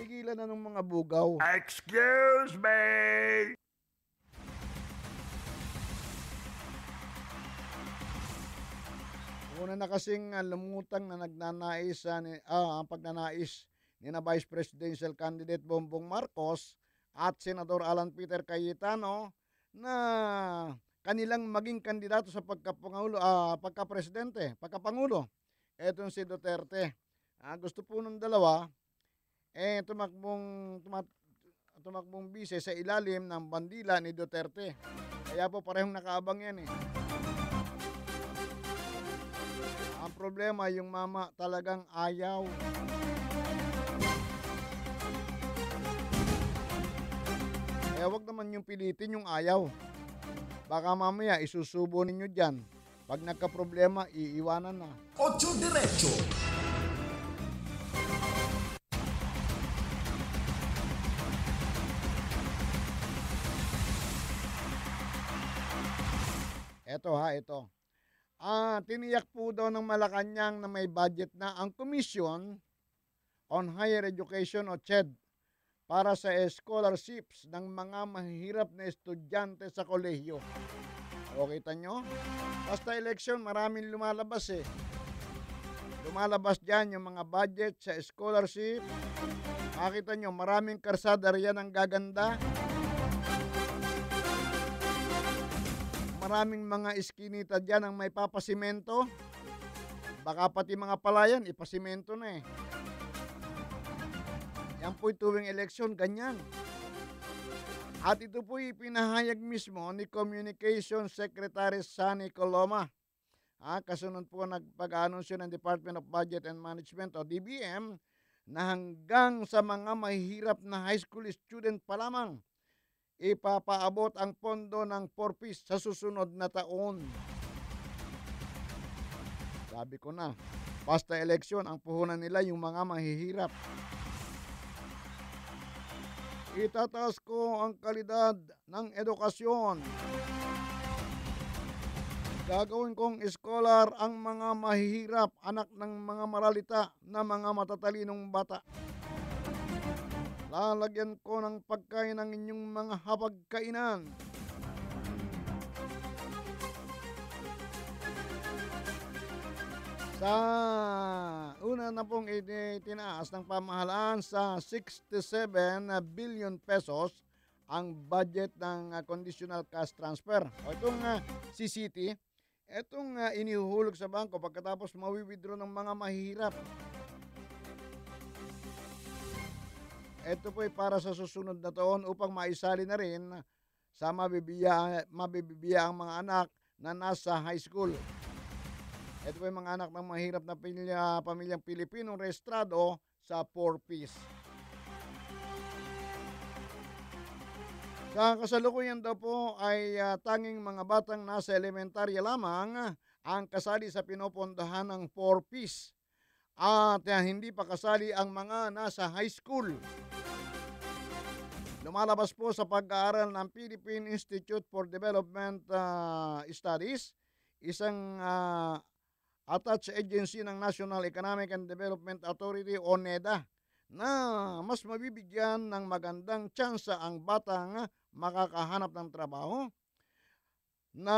Tigilan na ng mga bugaw. Excuse me! Una na kasing lumutang na nagnanais ang pagnanais ni na Vice Presidential Candidate Bongbong Marcos at Senador Alan Peter Cayetano na kanilang maging kandidato sa pagkapangulo, pagkapangulo. Etong si Duterte. Gusto po ng dalawa tumakbong bise sa ilalim ng bandila ni Duterte. Kaya po parehong nakaabang yan problema yung mama talagang ayaw. Eh, wag naman yung pilitin yung ayaw. Baka mamaya isusubo ninyo dyan. Pag nagka-problema, iiwanan na. Ocho Diretso. Ito. Tiniyak po daw ng Malacanang na may budget na ang Commission on Higher Education o CHED para sa scholarships ng mga mahihirap na estudyante sa kolehiyo. O, kita nyo? Basta election, maraming lumalabas eh. Lumalabas dyan yung mga budget sa scholarship. Makita nyo, maraming karsada riyan ang gaganda. Maraming mga iskinita dyan ang may papasimento. Baka pati mga palayan, ipasimento na eh. Yan po'y tuwing eleksyon, ganyan. At ito po'y pinahayag mismo ni Communication Secretary Sunny Coloma. Kasunod po nagpag-anunsyo ng Department of Budget and Management o DBM na hanggang sa mga mahihirap na high school student pa lamang ipapaabot ang pondo ng 4Ps sa susunod na taon. Sabi ko na, basta eleksyon, ang puhunan nila yung mga mahihirap. Itataas ko ang kalidad ng edukasyon. Gagawin kong scholar ang mga mahihirap, anak ng mga maralita na mga matatalinong bata. Lalagyan ko ng pagkain ng inyong mga hapagkainan. Sa una na pong itinaas ng pamahalaan sa 67 billion pesos ang budget ng conditional cash transfer. O itong CCT, itong inihuhulog sa bangko pagkatapos mawi-withdraw ng mga mahihirap. Ito po ay para sa susunod na taon upang maisali na rin sa mabibiya ang mga anak na nasa high school. Ito po ay mga anak ng mahirap na pamilyang Pilipinong rehistrado sa 4Ps. Sa kasalukuyan daw po ay tanging mga batang nasa elementarya lamang ang kasali sa pinupondahan ng 4Ps. At hindi pa kasali ang mga nasa high school. Lumalabas po sa pag-aaral ng Philippine Institute for Development Studies, isang attached agency ng National Economic and Development Authority o NEDA, na mas mabibigyan ng magandang tsansa ang batang makakahanap ng trabaho, na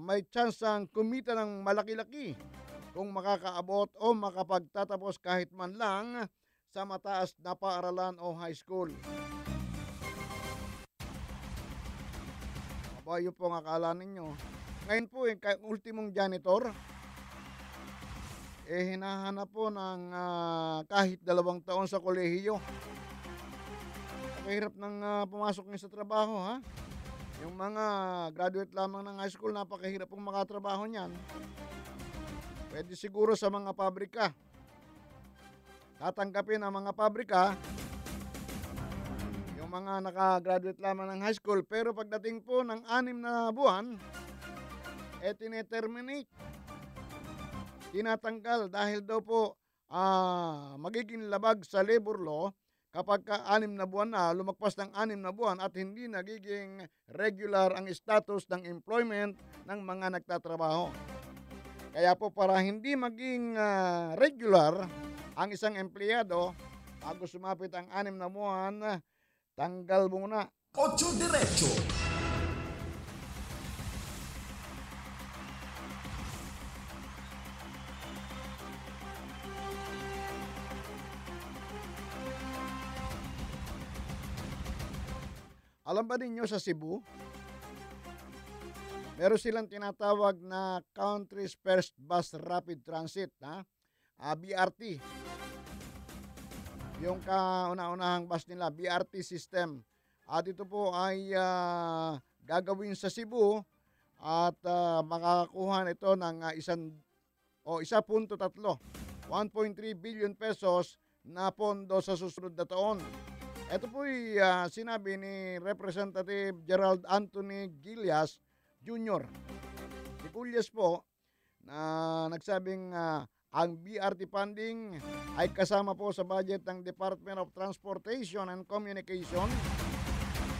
may tsansang kumita ng malaki-laki kung makakaabot o makapagtatapos kahit man lang sa mataas na paaralan o high school. Aba, yun po ang akala ninyo. Ngayon po, ultimong janitor, hinahanap po ng kahit 2 taon sa kolehiyo. Napakahirap ng pumasok niya sa trabaho, ha? Yung mga graduate lamang ng high school, napakahirap pong makatrabaho niyan. Pwede siguro sa mga pabrika. Tatanggapin ang mga pabrika yung mga nakagraduate lamang ng high school, pero pagdating po ng 6 na buwan, tineterminate. Tinatanggal dahil daw po magiging labag sa labor law kapag 6 na buwan na, lumagpas ng 6 na buwan at hindi nagiging regular ang status ng employment ng mga nagtatrabaho. Kaya po para hindi maging regular ang isang empleyado, bago sumapit ang 6 na buwan, tanggal muna. Ocho Diretso. Alam ba ninyo sa Cebu, meron silang tinatawag na Country's First Bus Rapid Transit, BRT. Yung kauna-unahang bus nila, BRT system. At ito po ay gagawin sa Cebu at makakakuha ito ng o 1.3, 1.3 billion pesos na pondo sa susunod na taon. Ito po'y sinabi ni Representative Gerald Anthony Gillias Jr. Si Gillias po na nagsabing ang BRT funding ay kasama po sa budget ng Department of Transportation and Communication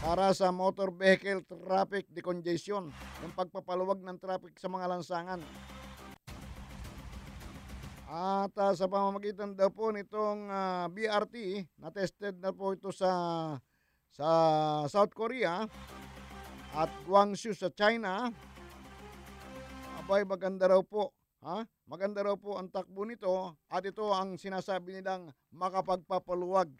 para sa motor vehicle traffic decongestion, yung pagpapaluwag ng traffic sa mga lansangan. At sa pamamagitan daw po nitong BRT, na-tested na po ito sa South Korea at Guangzhou sa China. Abay, maganda raw po. Maganda raw po ang takbo nito at ito ang sinasabi nilang makapagpapaluwag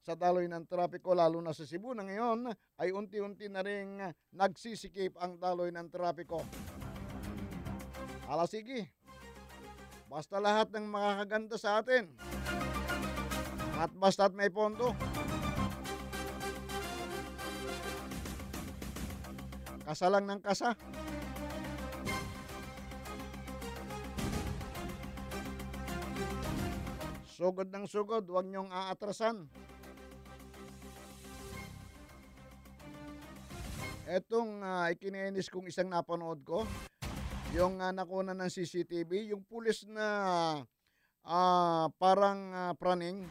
sa daloy ng trapiko, lalo na sa Cebu na ngayon ay unti-unti na rin nagsisikip ang daloy ng trapiko. Sige. Basta lahat ng makakaganda sa atin. At basta't may pondo. Kasa lang ng kasa. Sugod ng sugod, huwag niyong aatrasan. Etong ikinenis kong isang napanood ko, yung nakuna ng CCTV, yung pulis na parang praning,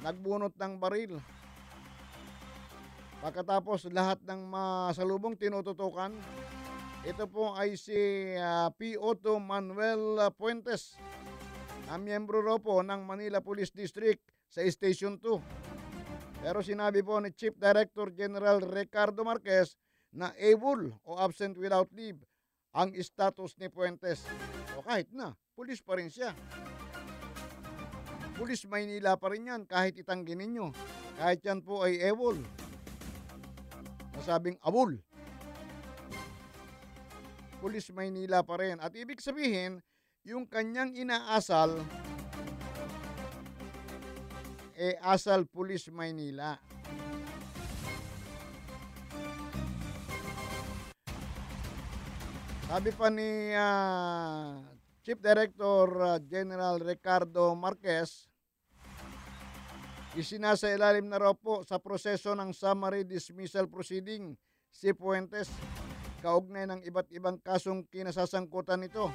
nagbunot ng baril. Pagkatapos lahat ng masalubong tinututukan, ito po ay si P.O. Manuel Puentes, na miyembro raw po ng Manila Police District sa Station 2. Pero sinabi po ni Chief Director General Ricardo Marquez na AWOL o absent without leave ang status ni Puentes. O kahit na, pulis pa rin siya. Pulis Maynila pa rin yan kahit itanggi ninyo. Kahit yan po ay AWOL. Nasabing AWOL. Pulis Maynila pa rin. At ibig sabihin, yung kanyang inaasal, asal Pulis Maynila. Sabi pa ni Chief Director General Ricardo Marquez, isinasailalim na raw po sa proseso ng summary dismissal proceeding si Puentes kaugnay ng iba't ibang kasong kinasasangkutan nito.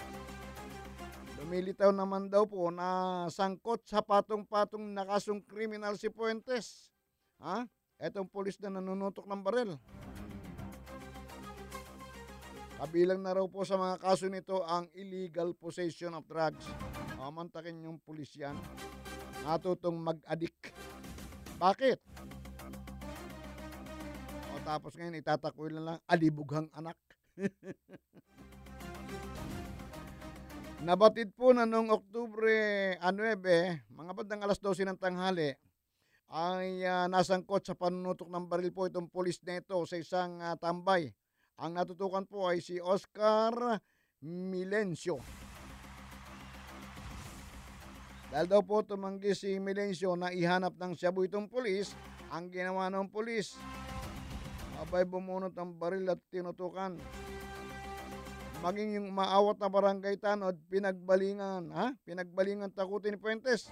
Lumilitaw naman daw po na sangkot sa patong-patong na kasong kriminal si Puentes. Etong pulis na nanunutok ng baril. Kabilang na raw po sa mga kaso nito ang illegal possession of drugs. Mantakin yung pulis yan. Natutong mag-addict. Bakit? Tapos ngayon itatakwil na lang, alibughang anak. Nabatid po na noong Oktubre 9, mga bandang alas 12 ng tanghali, ay nasangkot sa panunutok ng baril po itong pulis na ito sa isang tambay. Ang natutukan po ay si Oscar Milencio. Dahil daw po tumanggi si Milencio na ihanap ng Cebu itong pulis, ang ginawa ng pulis, abay bumunot ng baril at tinutukan. Maging yung maawat na barangay tanod, pinagbalingan takutin ni Puentes.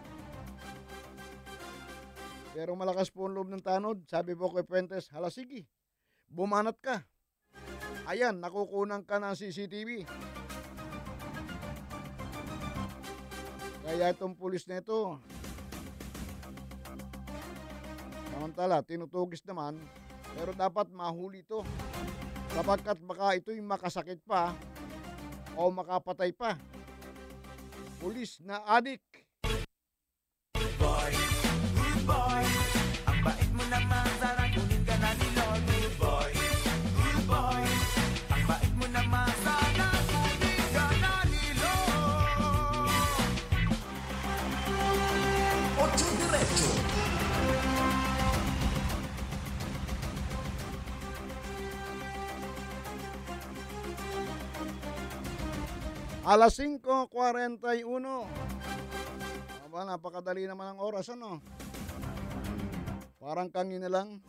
Pero malakas po ang loob ng tanod, sabi po kay Puentes, sige, bumanat ka. Ayan, nakukunan ka ng CCTV. Kaya itong pulis na ito, samantala, tinutugis naman, pero dapat mahuli ito. Sapagkat baka ito'y makasakit pa o makapatay pa. Pulis na adik. Boy, good boy, ang bait mo naman, sana kunin ka na ni Lord. Good boy, good boy, ang bait mo naman, sana kunin ka na ni Lord. Ocho Diretso. Alas 5:41. Napakadali naman ang oras, ano? Parang kangina lang.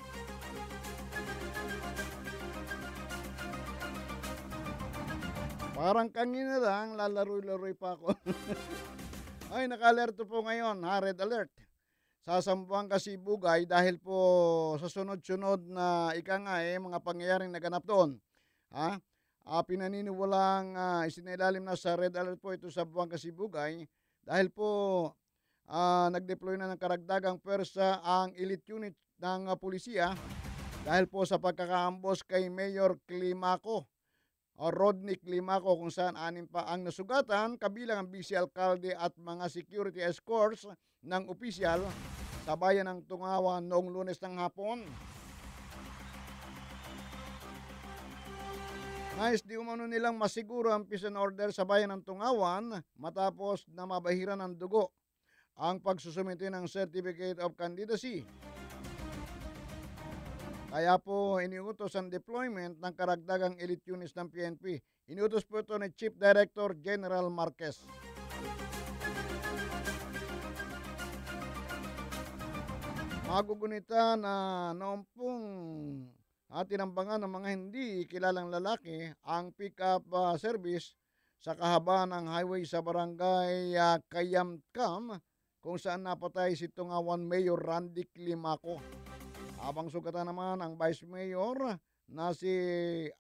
Parang kanina lang, lalaroy-laroy pa ako. Ay, naka-alerto po ngayon, red alert. Sa Zamboanga, Sibugay dahil po sa sunod-sunod na mga pangyayaring naganap doon. Pinaniniwalang isinailalim na sa red alert po ito sa Zamboanga, Sibugay dahil po nag-deploy na ng karagdagang pwersa ang elite unit ng pulisya dahil po sa pagkakaambos kay Mayor Climaco o Rodney Climaco kung saan 6 pa ang nasugatan kabilang ang vice alkalde at mga security escorts ng opisyal sa bayan ng Tungawan noong Lunes ng hapon. Nais di umano nilang masiguro ang peace and order sa bayan ng Tungawan matapos na mabahiran ng dugo ang pagsusumite ng Certificate of Candidacy. Kaya po iniutos ang deployment ng karagdagang elite units ng PNP. Iniutos po ito ni Chief Director General Marquez. Magugunita na noong pong tinambangan ng mga hindi kilalang lalaki ang pick-up service sa kahabaan ng highway sa barangay Kayamkam kung saan napatay si Tungawan Mayor Randy Climaco. Habang sugatan naman ang Vice Mayor na si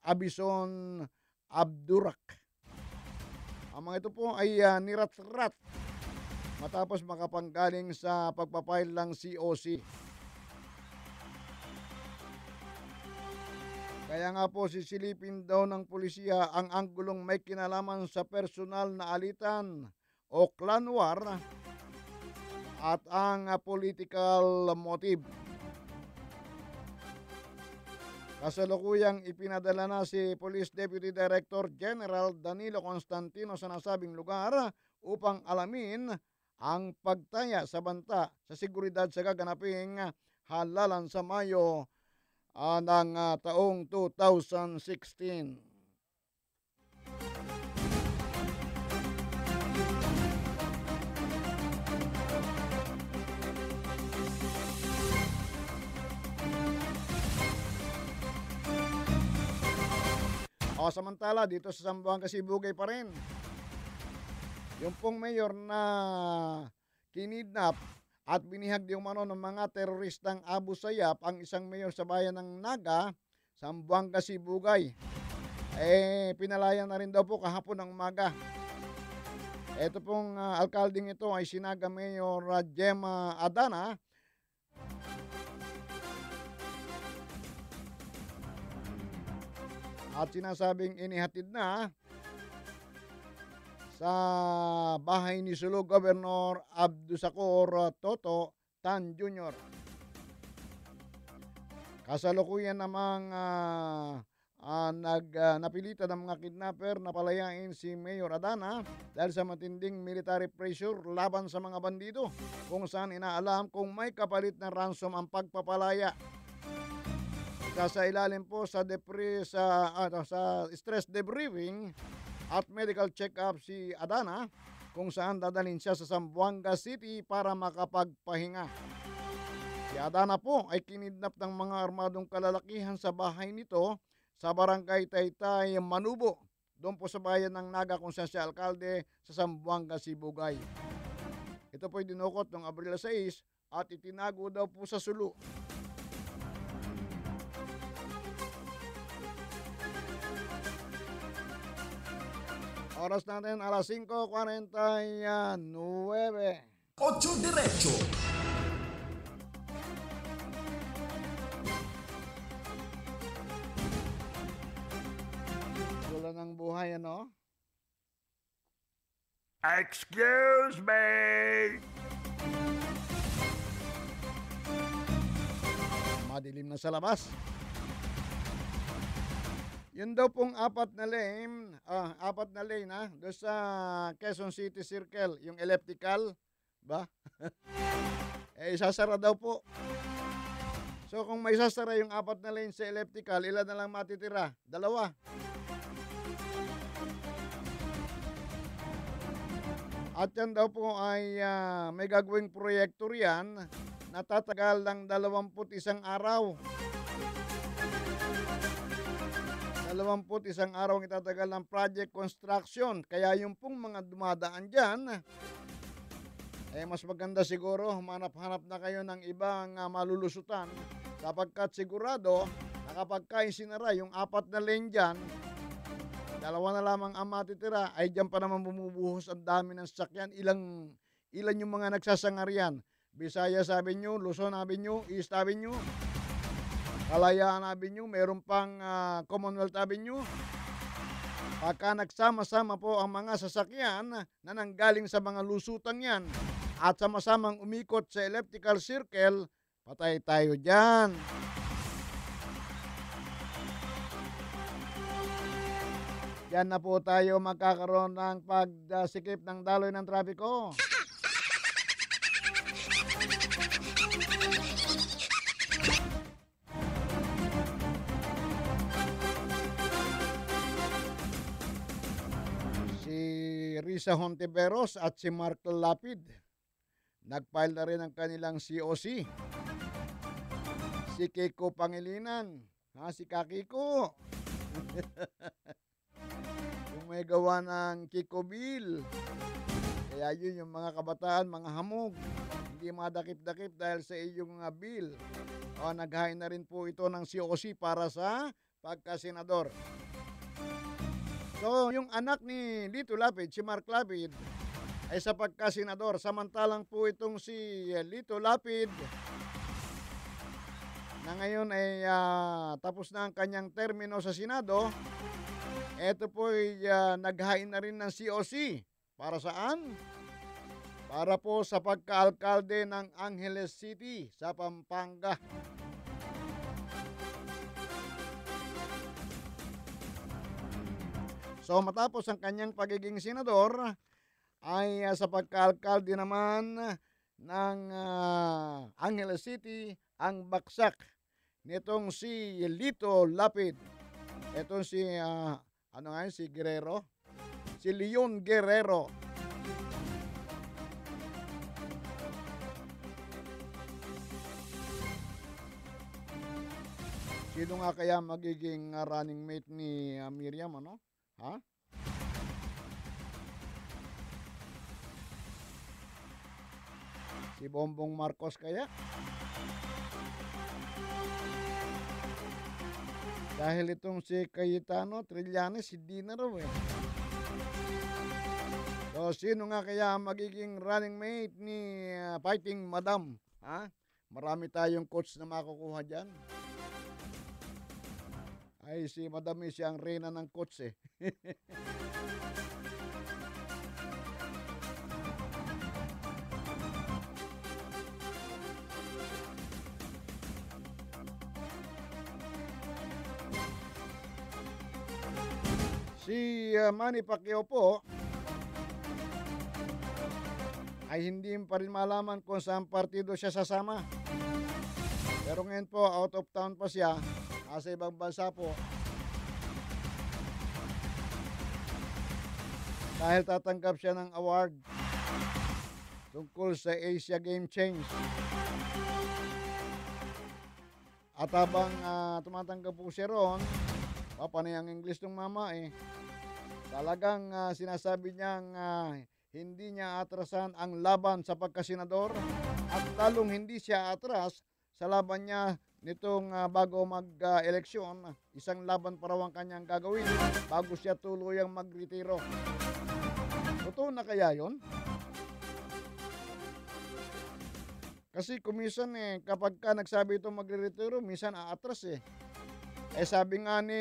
Abison Abdurak. Ang mga ito po ay nirat-rat matapos makapanggaling sa pagpapile ng COC. Kaya nga po sisilipin daw ng pulisya ang anggulong may kinalaman sa personal na alitan o clan war at ang political motive. Kasalukuyang ipinadala na si Police Deputy Director General Danilo Constantino sa nasabing lugar upang alamin ang pagtaya sa banta sa seguridad sa gaganaping halalan sa Mayo ng taong 2016. Samantala dito sa Zamboanga, Sibugay pa rin. Yung pong mayor na kinidnap at binihag di umano ng mga teroristang Abu Sayyaf ang isang mayor sa bayan ng Naga, Zamboanga, Sibugay. Pinalaya na rin daw po kahapon ng umaga. Ito pong alkalding ito ay sinaga Mayor Gemma Adana. At sinasabing inihatid na sa bahay ni Sulu Governor Abdusakor Toto Tan Jr. Kasalukuyan namang napilitan ng mga kidnapper na palayain si Mayor Adana dahil sa matinding military pressure laban sa mga bandido kung saan inaalam kung may kapalit na ransom ang pagpapalaya. Sa ilalim po sa stress debriefing at medical check-up si Adana kung saan dadalhin siya sa Zamboanga City para makapagpahinga. Si Adana po ay kinidnap ng mga armadong kalalakihan sa bahay nito sa barangay Taytay, Manubo, doon po sa bayan ng Naga kung saan siya alkalde sa Zamboanga, Sibugay. Ito po ay dinukot noong Abril 6 at itinago daw po sa Sulu. Oras natin alas 5:49. 8 Diretso. Wala ng buhay, ano? Excuse me! Madilim na sa labas. Yun daw pong apat na lane doon sa Quezon City Circle, yung elliptical, ba? Isasara daw po. So kung may sasara yung apat na lane sa elliptical, ilan na lang matitira? 2. At yan daw po ay may gagawing proyekto riyan na tatagal ng 21 araw. 21 araw ang itatagal ng project construction. Kaya yung pong mga dumadaan dyan, mas maganda siguro humanap-hanap na kayo ng ibang malulusutan sapagkat sigurado na kapag sinara yung 4 na lane dyan, 2 na lamang ang matitira, ay dyan pa naman bumubuhos ang dami ng sasakyan. Ilan yung mga nagsasangarian? Visayas Avenue, Luzon Avenue, East Avenue, Kalayaan Avenue, meron pang Commonwealth Avenue. Pagka nagsama-sama po ang mga sasakyan na nanggaling sa mga lusutang yan at sama-samang umikot sa elliptical circle, patay tayo dyan. Yan na po tayo magkakaroon ng pagsikip ng daloy ng trapiko. Risa Hontiveros at si Mark Lapid nag-file na rin ang kanilang COC. Si Kiko Pangilinan, si Kakiko. Yung may gawa ng Kiko Bill. Kaya yun yung mga kabataan, mga hamog, hindi madakip-dakip dahil sa iyong bill. Naghain na rin po ito ng COC para sa pagkasenador. So, yung anak ni Lito Lapid, si Mark Lapid, ay sa pagkasenador. Samantalang po itong si Lito Lapid, na ngayon ay tapos na ang kanyang termino sa Senado, ito po ay naghain na rin ng COC. Para saan? Para po sa pagka-alkalde ng Angeles City sa Pampanga. So matapos ang kanyang pagiging senador, ay sa pagka-alkalde naman ng Angeles City ang baksak nitong si Lito Lapid. Itong si, si Guerrero? Si Leon Guerrero. Sino nga kaya magiging running mate ni Miriam, ano? Ha? Si Bongbong Marcos kaya? Dahil itong si Cayetano Trillanes, hindi na raw eh. So, sino nga kaya magiging running mate ni Fighting Madam? Ha? Marami tayong coach na makukuha dyan. Ay, si Madam eh, siya ang reyna ng coach eh. Si Manny Pacquiao po ay hindi pa rin malaman kung saan partido siya sasama. Pero ngayon po, out of town pa siya, sa ibang bansa po. Dahil tatanggap siya ng award tungkol sa Asia Game Change. At habang tumatanggap po siya roon, panay ang English ng mama eh. Talagang sinasabi niyang hindi niya atrasan ang laban sa pagkasenador at lalong hindi siya atras sa laban niya nitong bago mag-eleksyon. Isang laban pa raw ang kanyang gagawin bago siya tuluyang magretiro. Totoo na kaya yun? Kasi kumisan kapag ka nagsabi itong magretiro, minsan aatras eh. Sabi nga ni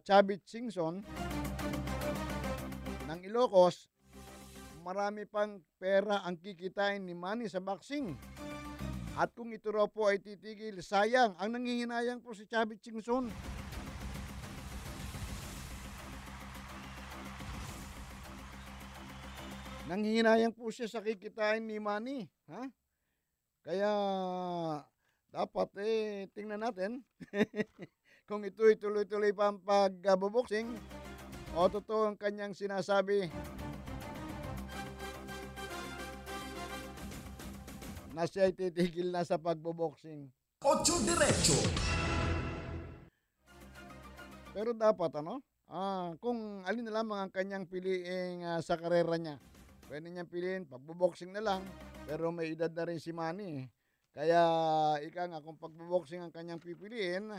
Chavit Singson ng Ilocos, marami pang pera ang kikitain ni Manny sa boxing. At kung ito raw po ay titigil, sayang. Ang nanghihinayang po si Chavit Singson. Nanghihinayang po siya sa kikitain ni Manny. Ha? Kaya dapat tingnan natin kung ito'y tuloy-tuloy pa ang pagboboxing o totoo ang kanyang sinasabi na siya ay titigil na sa pagboboxing. Ocho Diretso. Pero dapat kung alin na lamang ang kanyang piliing sa karera niya. Pwede niyang piliin, pagboboxing na lang. Pero may edad na rin si Manny. Kaya ika nga, kung pagboboxing ang kanyang pipiliin,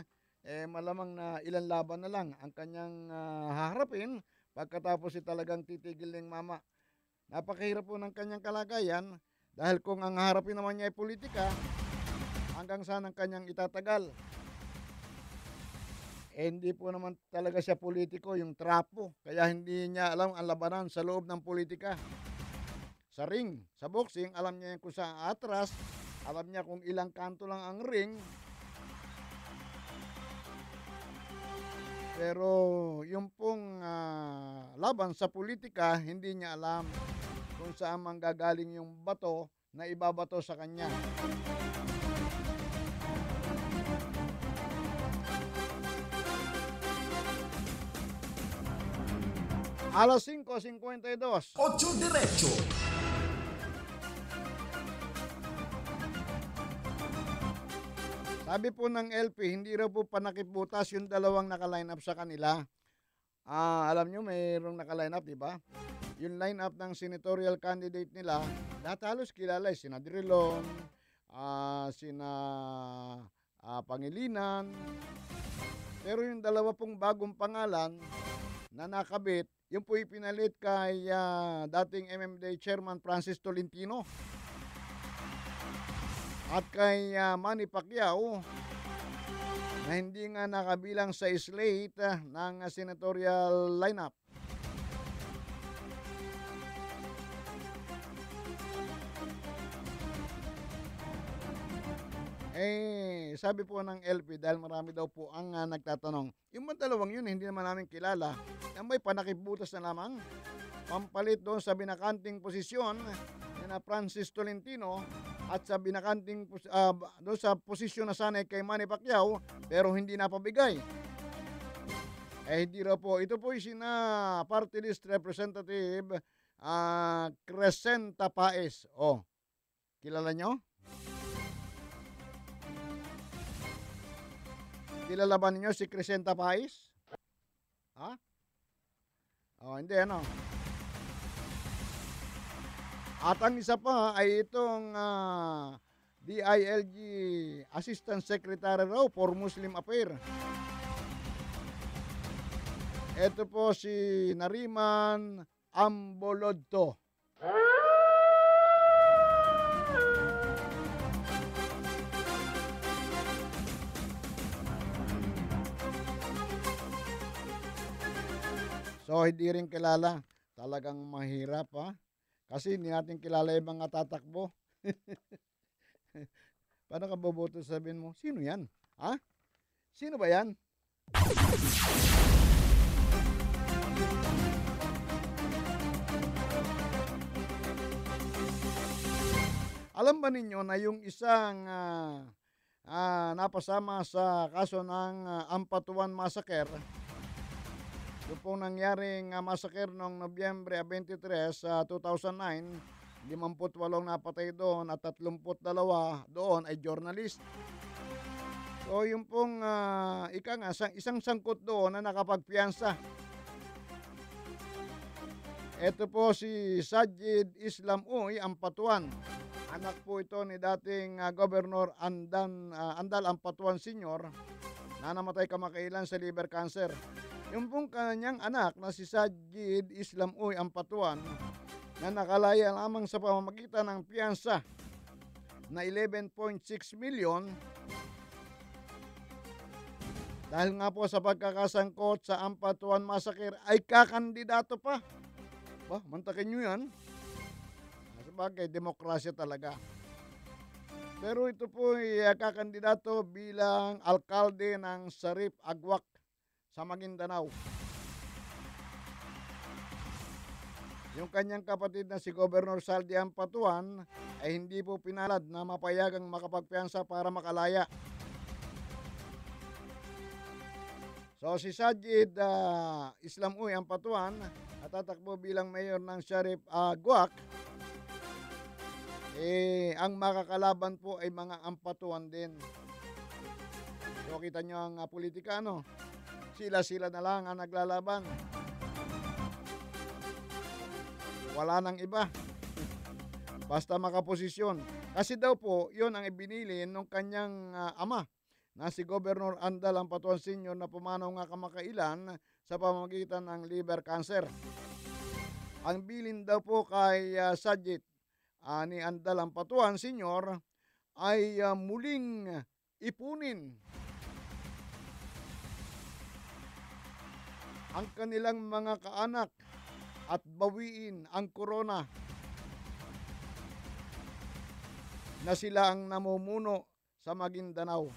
malamang na ilang laban na lang ang kanyang haharapin pagkatapos talagang titigil ng mama. Napakahirap po ng kanyang kalagayan dahil kung ang harapin naman niya ay politika, hanggang saan ang kanyang itatagal. Hindi po naman talaga siya politiko, yung trapo. Kaya hindi niya alam ang labanan sa loob ng politika. Sa ring, sa boxing, alam niya kung saan atras, alam niya kung ilang kanto lang ang ring. Pero yung pong laban sa politika, hindi niya alam kung saan manggagaling yung bato na ibabato sa kanya. Alas 5:52. 8 Diretso. Sabi po ng LP, hindi raw po panakibutas yung dalawang naka-line up sa kanila. Alam nyo, mayroong naka-line up, di ba? Yung line up ng senatorial candidate nila, lahat halos kilala, sina Drilon, sina Pangilinan. Pero yung dalawa pong bagong pangalan na nakabit, yung po ipinalit kay dating MMDA Chairman Francis Tolentino at kay Manny Pacquiao na hindi nga nakabilang sa slate ng senatorial lineup. Sabi po ng LP, dahil marami daw po ang nagtatanong, yung mga dalawang yun, hindi naman namin kilala, na may panakibutas na lamang, pampalit doon sa binakanting posisyon na Francis Tolentino at sa binakanting doon sa posisyon na sana kay Manny Pacquiao, pero hindi napabigay. Hindi raw po. Ito po yung sina Party List Representative Crescenta Paez. Kilala nyo? Kilala ba ninyo si Crescenta Paez? Hindi At ang isa pa ay itong DILG Assistant Secretary raw for Muslim Affairs. Ito po si Nariman Ambolodto. So, hindi rin kilala. Talagang mahirap, Kasi hindi natin kilala yung mga tatakbo. Paano ka boboto, sabihin mo, sino yan? Sino ba yan? Alam ba ninyo na yung isang napasama sa kaso ng Ampatuan Massacre, ito pong nangyaring massacre noong Nobyembre 23, 2009, 58 napatay doon at 32 doon ay journalist. So yung pong isang sangkot doon na nakapagpiyansa. Ito po si Sajid Islam Uy Ampatuan. Anak po ito ni dating Governor Andal Ampatuan Sr. na namatay kamakailan sa liver cancer. Yung pong kanyang anak na si Sajid Islam Uy Ampatuan na nakalaya lamang sa pamamagitan ng piyansa na 11.6 million dahil nga po sa pagkakasangkot sa Ampatuan Massacre ay kakandidato pa. Mantakin nyo yan. Sabagay, demokrasya talaga. Pero ito po ay kakandidato bilang alkalde ng Sarip Agwak sa Maguindanao. Yung kanyang kapatid na si Governor Saldi Ampatuan ay hindi po pinalad na mapayagang makapagpiyansa para makalaya. So si Sajid Islam Uy Ampatuan natatakbo bilang mayor ng Sharif Agwak. Ang makakalaban po ay mga Ampatuan din. So kita nyo ang politika, Si Sila na lang ang naglalaban. Wala nang iba. Basta makaposisyon. Kasi daw po, yun ang ibinili nung kanyang ama na si Governor Andal Ampatuan Sr. na pumanaw nga kamakailan sa pamamagitan ng liver cancer. Ang bilin daw po kay Sajid ni Andal Ampatuan Sr. ay muling ipunin ang kanilang mga kaanak at bawiin ang corona na sila ang namumuno sa Maguindanao.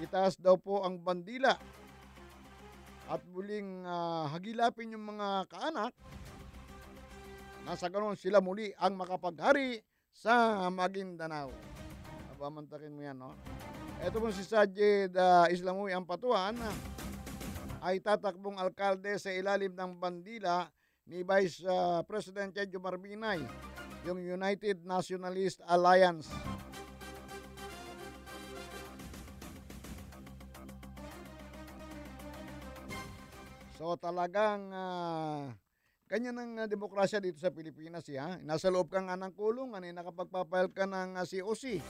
Itaas daw po ang bandila at muling hagilapin yung mga kaanak na sa ganon sila muli ang makapaghari sa Maguindanao. Abamantakin mo yan, no? Ito po si Sajid Islamoy Ampatuan ay tatakbong alkalde sa ilalim ng bandila ni Vice President Chedjo Marbinay, yung United Nationalist Alliance. So talagang ganyan ang demokrasya dito sa Pilipinas. Nasa loob ka nga ng kulungan, nakapagpapile ka ng COC.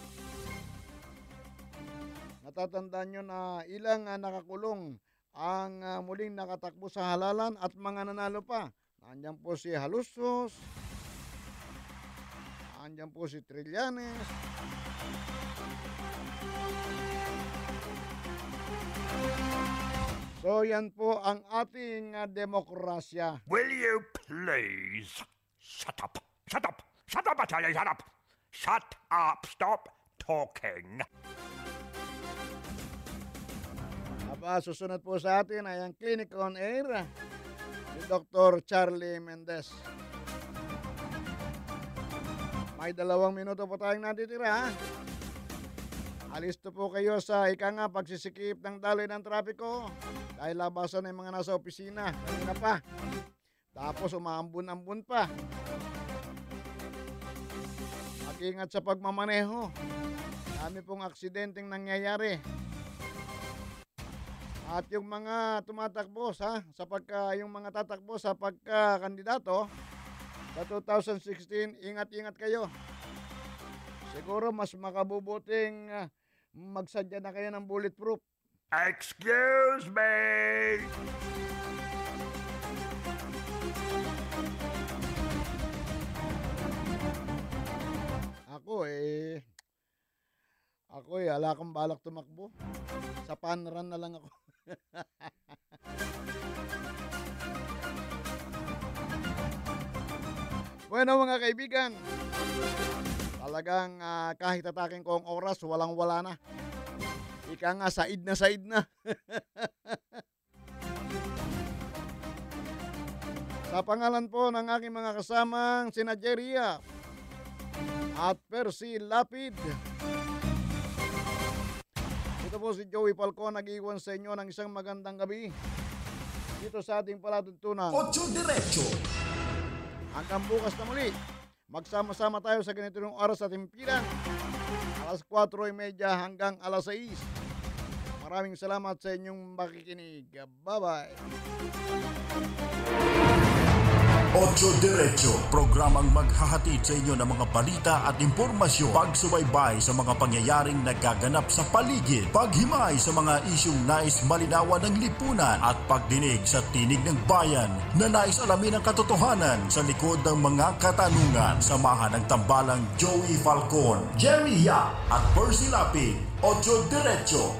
Natatandaan nyo na ilang nakakulong ang muling nakatakbo sa halalan at mga nanalo pa. Nandiyan po si Halusos, nandiyan po si Trillanes, so yan po ang ating demokrasya. Will you please shut up? Shut up! Shut up, I tell you, shut up! Shut up! Stop talking! Susunod po sa atin ay ang Clinic on Air ni Dr. Charlie Mendez. May 2 minuto po tayong natitira. Alisto po kayo sa pagsisikip ng daloy ng trapiko dahil labasan na yung mga nasa opisina. Kanina pa. Tapos umaambun-ambun pa. Mag-ingat sa pagmamaneho. Dami pong aksidenteng nangyayari. At yung mga tumatakbo yung mga tatakbo sa pagka-kandidato sa 2016, ingat-ingat kayo. Siguro mas makabubuting magsadya na kayo ng bulletproof. Excuse me! Ako wala akong balak tumakbo. Sa panran na lang ako. Bueno mga kaibigan, talagang kahit atakin ko ang oras, walang-wala na. Ika nga, said na. Sa pangalan po ng aking mga kasamang sina Jerry Yap at Percy Lapid, ito po si Joey Falcon, nag-iwan sa inyo ng isang magandang gabi dito sa ating palatuntunan. Ocho Diretso. Hanggang bukas na muli, magsama-sama tayo sa ganitong oras at timpilan, alas 4:30 hanggang alas 6. Maraming salamat sa inyong makikinig. Bye-bye. Ocho Diretso, programang maghahatid sa inyo ng mga balita at impormasyon, pagsubaybay sa mga pangyayaring nagaganap sa paligid, paghimay sa mga isyung nais malinawan ng lipunan at pagdinig sa tinig ng bayan na nais alamin ang katotohanan sa likod ng mga katanungan. Samahan ng tambalang Joey Falcon, Jerry Yap at Percy Lapid. Ocho Diretso.